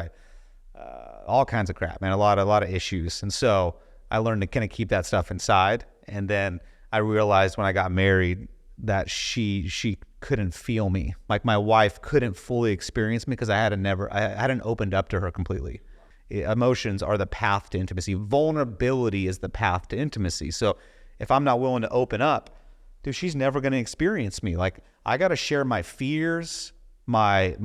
Speaker 3: All kinds of crap, man. A lot of issues. And so I learned to kind of keep that stuff inside. And then I realized when I got married that she couldn't feel me. Like my wife couldn't fully experience me because I hadn't opened up to her completely. Emotions are the path to intimacy. Vulnerability is the path to intimacy. So if I'm not willing to open up, dude, she's never going to experience me. Like I got to share my fears, my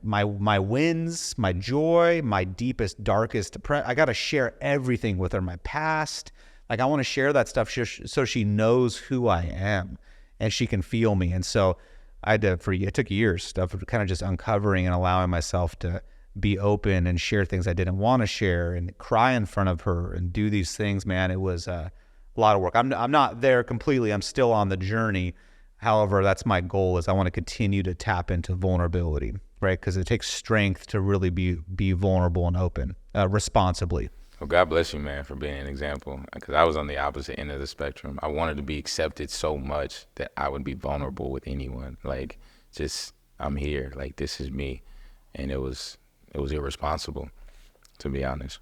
Speaker 3: wins, my joy, my deepest, darkest depression. I got to share everything with her, my past. Like I want to share that stuff so she knows who I am and she can feel me. And so it took years of kind of just uncovering and allowing myself to be open and share things I didn't want to share and cry in front of her and do these things, man. It was a lot of work. I'm not there completely. I'm still on the journey. However, that's my goal, is I want to continue to tap into vulnerability, right? Because it takes strength to really be vulnerable and open responsibly.
Speaker 1: Well, God bless you, man, for being an example, because I was on the opposite end of the spectrum. I wanted to be accepted so much that I would be vulnerable with anyone. Like, just, I'm here. Like, this is me. And it was irresponsible, to be honest.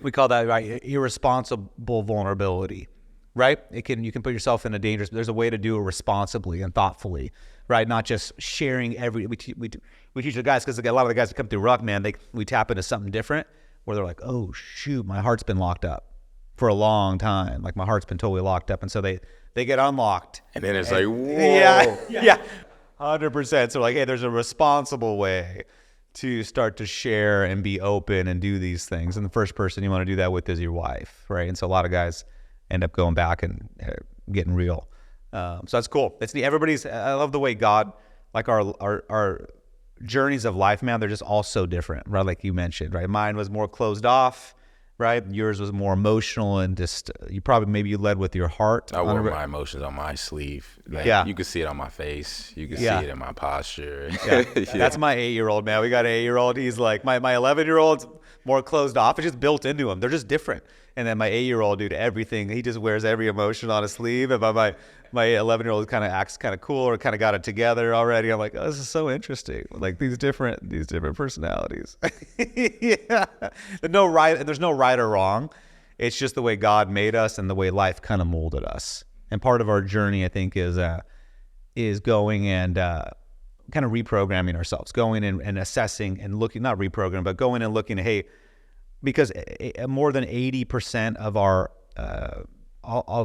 Speaker 3: We call that, right, irresponsible vulnerability, right? You can put yourself in a dangerous, there's a way to do it responsibly and thoughtfully, right? Not just sharing we teach the guys, because a lot of the guys that come through Ruck, man, we tap into something different where they're like, oh shoot, my heart's been locked up for a long time. Like my heart's been totally locked up. And so they get unlocked.
Speaker 1: And then it's like, whoa.
Speaker 3: Yeah, 100%. So like, hey, there's a responsible way to start to share and be open and do these things. And the first person you want to do that with is your wife, right? And so a lot of guys end up going back and getting real. So that's cool. It's neat. I love the way God, like our journeys of life, man, they're just all so different, right? Like you mentioned, right? Mine was more closed off, right? Yours was more emotional and just, you led with your heart.
Speaker 1: I wore my emotions on my sleeve. Like, you could see it on my face. You could see it in my posture.
Speaker 3: Yeah. That's my 8-year-old, man. We got an 8-year-old. He's like, my 11-year-old's more closed off. It's just built into him. They're just different. And then my 8-year-old, dude, everything, he just wears every emotion on his sleeve. And my 11-year-old kind of acts kind of cool, or kind of got it together already. I'm like, oh, this is so interesting. Like these different personalities. Yeah. There's no right or wrong. It's just the way God made us and the way life kind of molded us. And part of our journey, I think, is going and kind of reprogramming ourselves, going and assessing and looking, not reprogramming, but going and looking, hey, because more than 80% of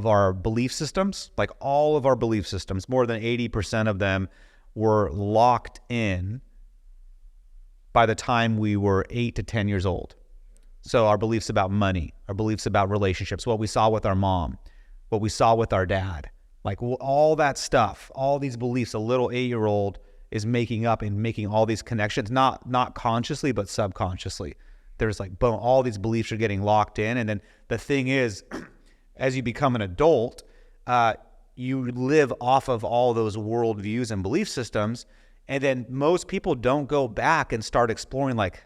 Speaker 3: our belief systems, like all of our belief systems, more than 80% of them were locked in by the time we were 8 to 10 years old. So our beliefs about money, our beliefs about relationships, what we saw with our mom, what we saw with our dad, like all that stuff, all these beliefs, a little 8-year-old is making up and making all these connections, not consciously, but subconsciously. There's like, boom, all these beliefs are getting locked in. And then the thing is, as you become an adult, you live off of all those worldviews and belief systems. And then most people don't go back and start exploring like,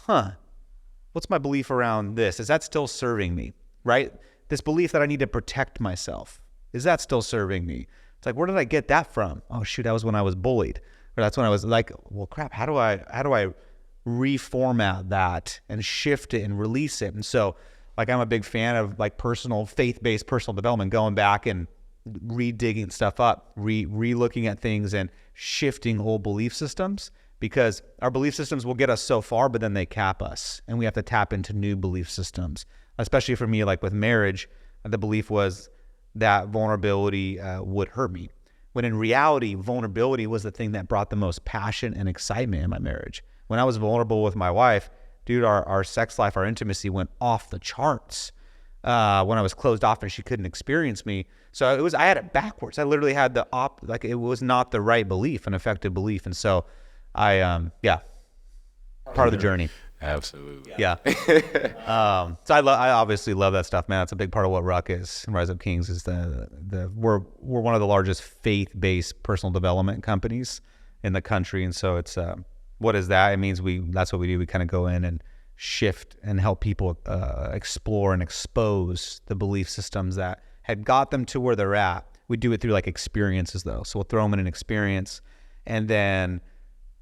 Speaker 3: what's my belief around this? Is that still serving me, right? This belief that I need to protect myself, is that still serving me? It's like, where did I get that from? Oh shoot, that was when I was bullied. Or that's when I was like, well crap, how do I reformat that and shift it and release it? And so like, I'm a big fan of like faith-based personal development, going back and re-digging stuff up, re-looking at things and shifting old belief systems, because our belief systems will get us so far, but then they cap us and we have to tap into new belief systems. Especially for me, like with marriage, the belief was that vulnerability would hurt me. When in reality, vulnerability was the thing that brought the most passion and excitement in my marriage. When I was vulnerable with my wife, dude, our sex life, our intimacy went off the charts. When I was closed off and she couldn't experience me. So I had it backwards. I literally had it was not the right belief, an effective belief. And so part of the journey.
Speaker 1: Absolutely.
Speaker 3: Yeah. So I obviously love that stuff, man. It's a big part of what Ruck is. Rise Up Kings is we're one of the largest faith-based personal development companies in the country. And so it's, what is that? It means that's what we do. We kind of go in and shift and help people explore and expose the belief systems that had got them to where they're at. We do it through like experiences though. So we'll throw them in an experience, and then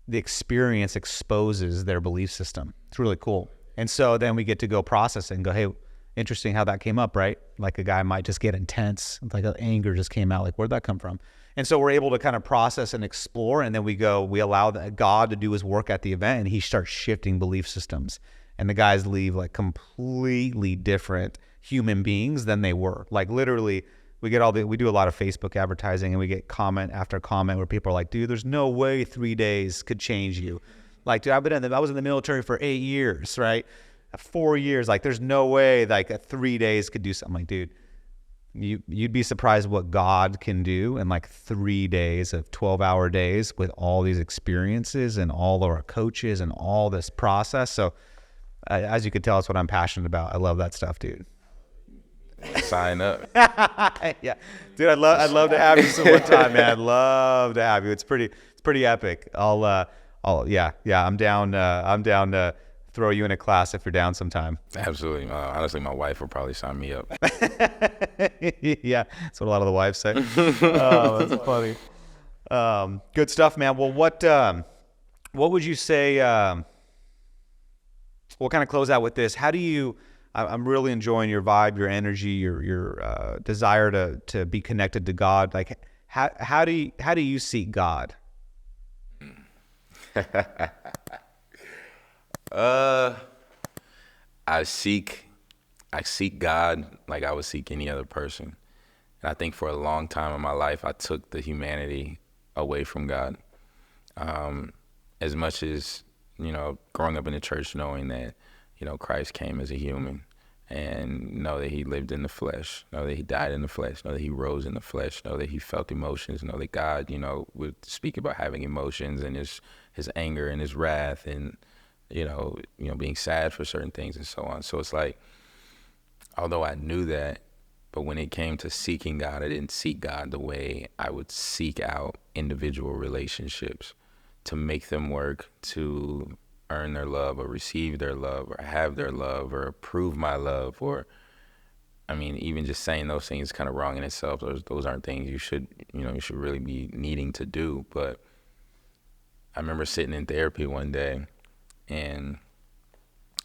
Speaker 3: the experience exposes their belief system. It's really cool. And so then we get to go process it and go, hey, interesting how that came up, right? Like a guy might just get intense. It's like anger just came out. Like, where'd that come from? And so we're able to kind of process and explore. And then we allow God to do his work at the event, and he starts shifting belief systems. And the guys leave like completely different human beings than they were. Like literally, we do a lot of Facebook advertising, and we get comment after comment where people are like, dude, there's no way 3 days could change you. Like, dude, I was in the military for 8 years, right? 4 years. Like, there's no way like 3 days could do something. Like, dude, you'd be surprised what God can do in like 3 days of 12-hour days with all these experiences and all of our coaches and all this process. So as you can tell, it's what I'm passionate about. I love that stuff, dude.
Speaker 1: Sign up.
Speaker 3: Yeah, dude, I'd love to have you some one time, man. I'd love to have you. It's pretty epic. I'm down to throw you in a class if you're down sometime.
Speaker 1: Absolutely. Honestly, my wife will probably sign me up.
Speaker 3: Yeah, that's what a lot of the wives say. Oh, that's funny. Good stuff, man. Well, what would you say? We'll kind of close out with this. How do you? I'm really enjoying your vibe, your energy, your desire to be connected to God. Like, how do you seek God?
Speaker 1: I seek God like I would seek any other person. And I think for a long time in my life, I took the humanity away from God. As much as, growing up in the church, knowing that, Christ came as a human, and know that he lived in the flesh, know that he died in the flesh, know that he rose in the flesh, know that he felt emotions, know that God, would speak about having emotions and his anger and his wrath and, being sad for certain things and so on. So it's like, although I knew that, but when it came to seeking God, I didn't seek God the way I would seek out individual relationships to make them work, to earn their love or receive their love or have their love or approve my love, or even just saying those things is kind of wrong in itself. Those aren't things you should really be needing to do. But I remember sitting in therapy one day, and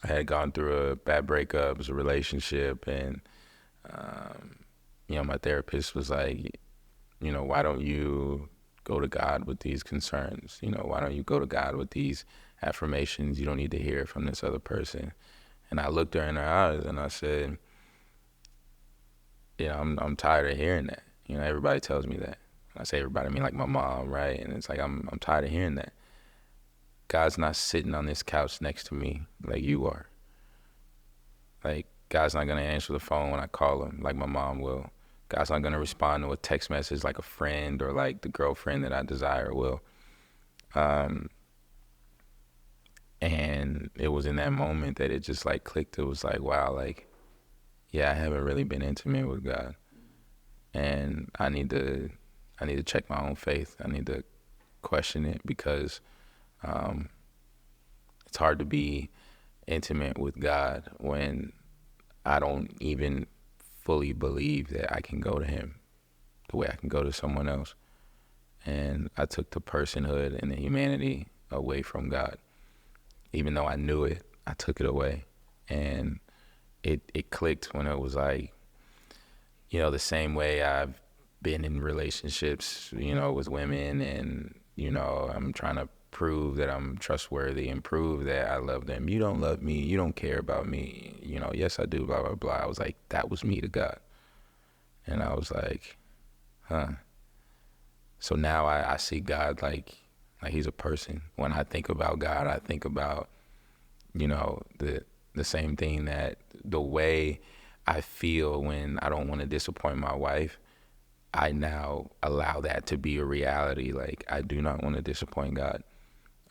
Speaker 1: I had gone through a bad breakup, it was a relationship, and my therapist was like, why don't you go to God with these concerns? Why don't you go to God with these affirmations you don't need to hear from this other person? And I looked her in her eyes and I said, I'm tired of hearing that. Everybody tells me that. And I say everybody, I mean like my mom, right? And it's like, I'm tired of hearing that. God's not sitting on this couch next to me like you are. Like, God's not going to answer the phone when I call him like my mom will. God's not going to respond to a text message like a friend or like the girlfriend that I desire will. And it was in that moment that it just like clicked. It was like, wow, like, yeah, I haven't really been intimate with God. And I need to check my own faith. I need to question it, because it's hard to be intimate with God when I don't even fully believe that I can go to him the way I can go to someone else. And I took the personhood and the humanity away from God. Even though I knew it, I took it away. And it clicked when it was like, you know, the same way I've been in relationships, you know, with women, and, you know, I'm trying to prove that I'm trustworthy and prove that I love them. You don't love me. You don't care about me. You know, yes, I do, blah, blah, blah. I was like, that was me to God. And I was like, huh. So now I see God like he's a person. When I think about God, I think about, you know, the same thing, that the way I feel when I don't want to disappoint my wife, I now allow that to be a reality. Like, I do not want to disappoint God.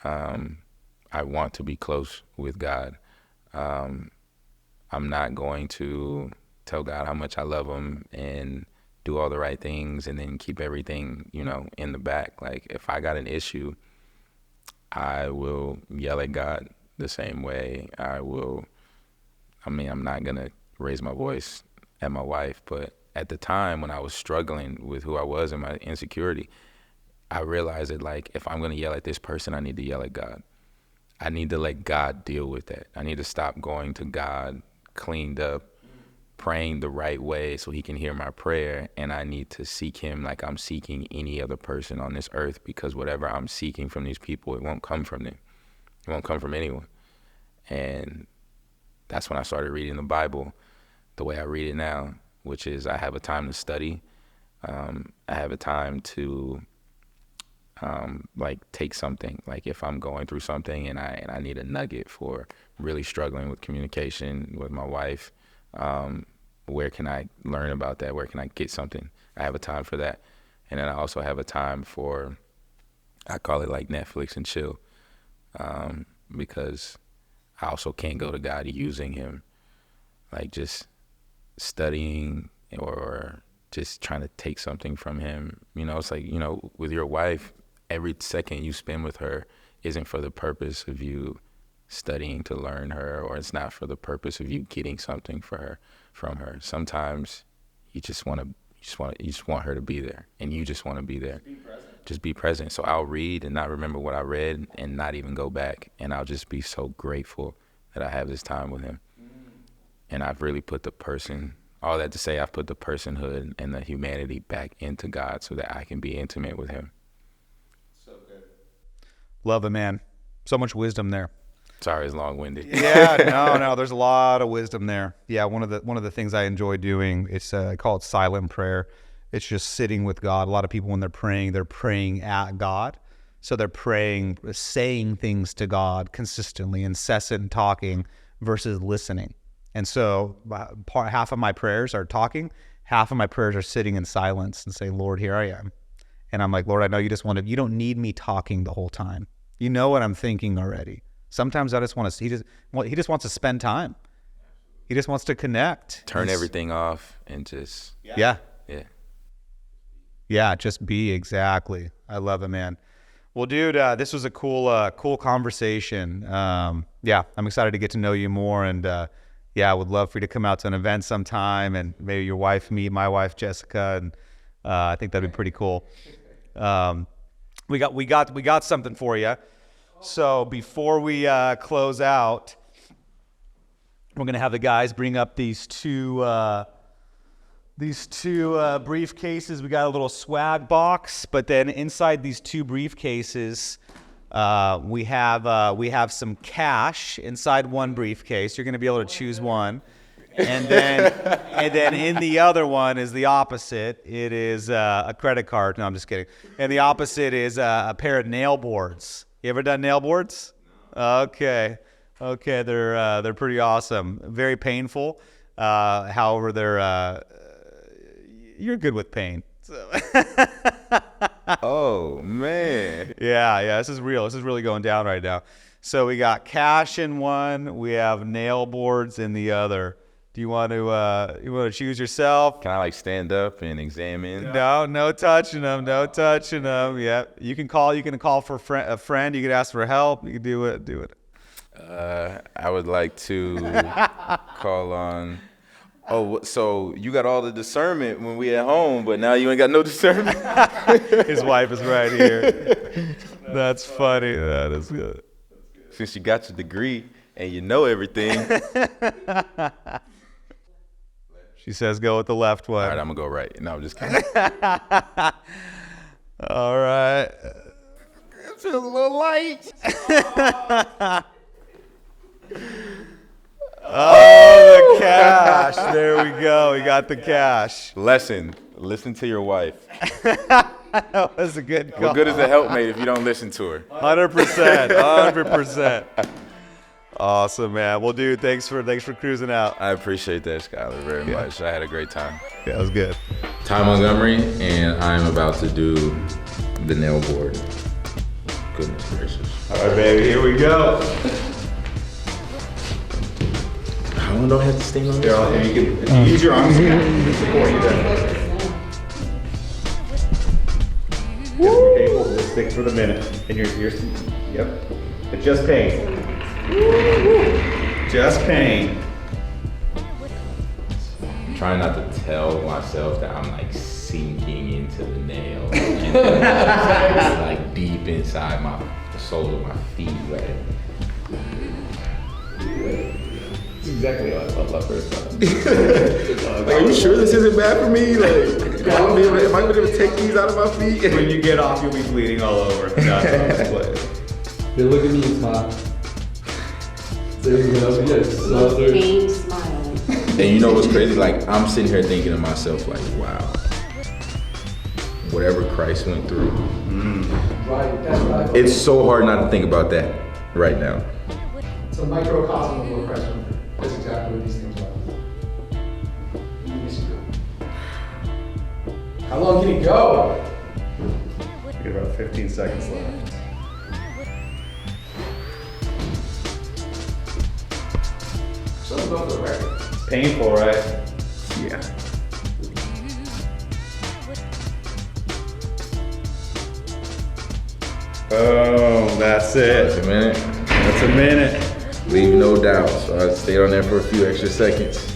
Speaker 1: I want to be close with God. I'm not going to tell God how much I love him and do all the right things and then keep everything, you know, in the back. Like, if I got an issue, I will yell at God the same way. I'm not going to raise my voice at my wife, but at the time when I was struggling with who I was and my insecurity, I realized that, like, if I'm going to yell at this person, I need to yell at God. I need to let God deal with that. I need to stop going to God cleaned up, praying the right way so he can hear my prayer, and I need to seek him like I'm seeking any other person on this earth, because whatever I'm seeking from these people, it won't come from them. It won't come from anyone. And that's when I started reading the Bible the way I read it now, which is I have a time to study. I have a time to like take something. Like, if I'm going through something and I need a nugget for really struggling with communication with my wife, where can I learn about that? Where can I get something? I have a time for that. And then I also have a time for, I call it like Netflix and chill, because I also can't go to God using him, like just studying or just trying to take something from him. You know, it's like, you know, with your wife, every second you spend with her isn't for the purpose of you studying to learn her, or it's not for the purpose of you getting something from her. Sometimes you just want her to be there, and you just want to be there. Just be present. So I'll read and not remember what I read and not even go back, and I'll just be so grateful that I have this time with him. And I've really put all that to say, I've put the personhood and the humanity back into God so that I can be intimate with him.
Speaker 3: So good. Love it, man. So much wisdom there.
Speaker 1: Sorry, it's long-winded.
Speaker 3: Yeah, no, there's a lot of wisdom there. Yeah, one of the things I enjoy doing, I call it silent prayer. It's just sitting with God. A lot of people, when they're praying at God. So they're praying, saying things to God consistently, incessant talking versus listening. And so half of my prayers are talking, half of my prayers are sitting in silence and saying, Lord, here I am. And I'm like, Lord, I know you don't need me talking the whole time. You know what I'm thinking already. Sometimes I just want to, he just wants to spend time. He just wants to connect.
Speaker 1: Turn everything off and just.
Speaker 3: Yeah, just be. Exactly. I love it, man. Well, dude, this was a cool conversation. I'm excited to get to know you more, and I would love for you to come out to an event sometime, and maybe your wife meet my wife Jessica, and I think that'd be pretty cool. We got something for you. So before we close out, we're gonna have the guys bring up these two briefcases. We got a little swag box, but then inside these two briefcases, we have some cash inside one briefcase. You're gonna be able to choose one, and then in the other one is the opposite. It is a credit card. No, I'm just kidding. And the opposite is a pair of nail boards. You ever done nail boards? No. Okay, they're pretty awesome. Very painful. However, you're good with pain. So.
Speaker 1: Oh, man.
Speaker 3: Yeah, this is real. This is really going down right now. So we got cash in one. We have nail boards in the other. Do you want to choose yourself?
Speaker 1: Can I like stand up and examine?
Speaker 3: No touching them. No touching them. Yeah, you can call. You can call for a friend. You can ask for help. You can do it.
Speaker 1: I would like to call on. Oh, so you got all the discernment when we at home, but now you ain't got no discernment?
Speaker 3: His wife is right here. That's funny. That is good.
Speaker 1: Since you got your degree and you know everything.
Speaker 3: She says go with the left one.
Speaker 1: All right, I'm going to go right. No, I'm just kidding.
Speaker 3: All right.
Speaker 1: It feels a little light.
Speaker 3: Oh, the cash. There we go. We got the cash.
Speaker 1: Listen to your wife.
Speaker 3: That was a good call.
Speaker 1: What good is a helpmate if you don't listen to her?
Speaker 3: 100%. 100%. Awesome, man. Well, dude, thanks for cruising out.
Speaker 1: I appreciate that, Skylar, very much. I had a great time.
Speaker 3: Yeah, it was good.
Speaker 1: Ty Montgomery, and I'm about to do the nail board. Goodness gracious.
Speaker 3: All right, baby, here we go.
Speaker 1: How long do I have to stay on this?
Speaker 3: You can use your arms to support you there. Just stick for the minute. And yep. It's just pain. Just pain.
Speaker 1: I'm trying not to tell myself that I'm like sinking into the nail. It's like deep inside the soles of my feet, right?
Speaker 4: That's exactly how I felt my first time.
Speaker 1: Like, are you sure this isn't bad for me? Like, am I gonna be able to take these out of my feet?
Speaker 3: When you get off, you'll be bleeding all over.
Speaker 4: Here, look at me and smile. There you go. Yes.
Speaker 5: Pain smile.
Speaker 1: And you know what's crazy? Like, I'm sitting here thinking to myself, like, wow, whatever Christ went through.
Speaker 4: Right, that's right.
Speaker 1: It's so hard not to think about that right now.
Speaker 4: It's a microcosm of what Christ went through. That's exactly what these things are. How long can he go?
Speaker 3: We got about 15 seconds left.
Speaker 4: Something about the record.
Speaker 3: It's painful, right?
Speaker 1: Yeah.
Speaker 3: Boom, that's
Speaker 1: That's
Speaker 3: it.
Speaker 1: a minute.
Speaker 3: That's a minute.
Speaker 1: Leave no doubt. So I stayed on there for a few extra seconds.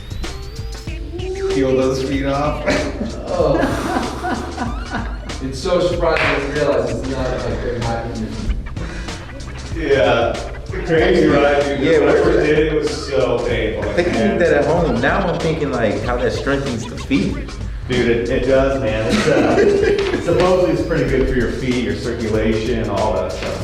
Speaker 3: Peel those feet off.
Speaker 4: Oh. It's so surprising to realize it's not like they're not in your
Speaker 3: Yeah. Crazy, right? Dude?
Speaker 1: Yeah,
Speaker 3: when I
Speaker 1: but-
Speaker 3: first did it, it was so painful.
Speaker 1: I think I did that at home. Now I'm thinking like how that strengthens the feet.
Speaker 3: Dude, it does, man. It's supposedly it's pretty good for your feet, your circulation, all that stuff.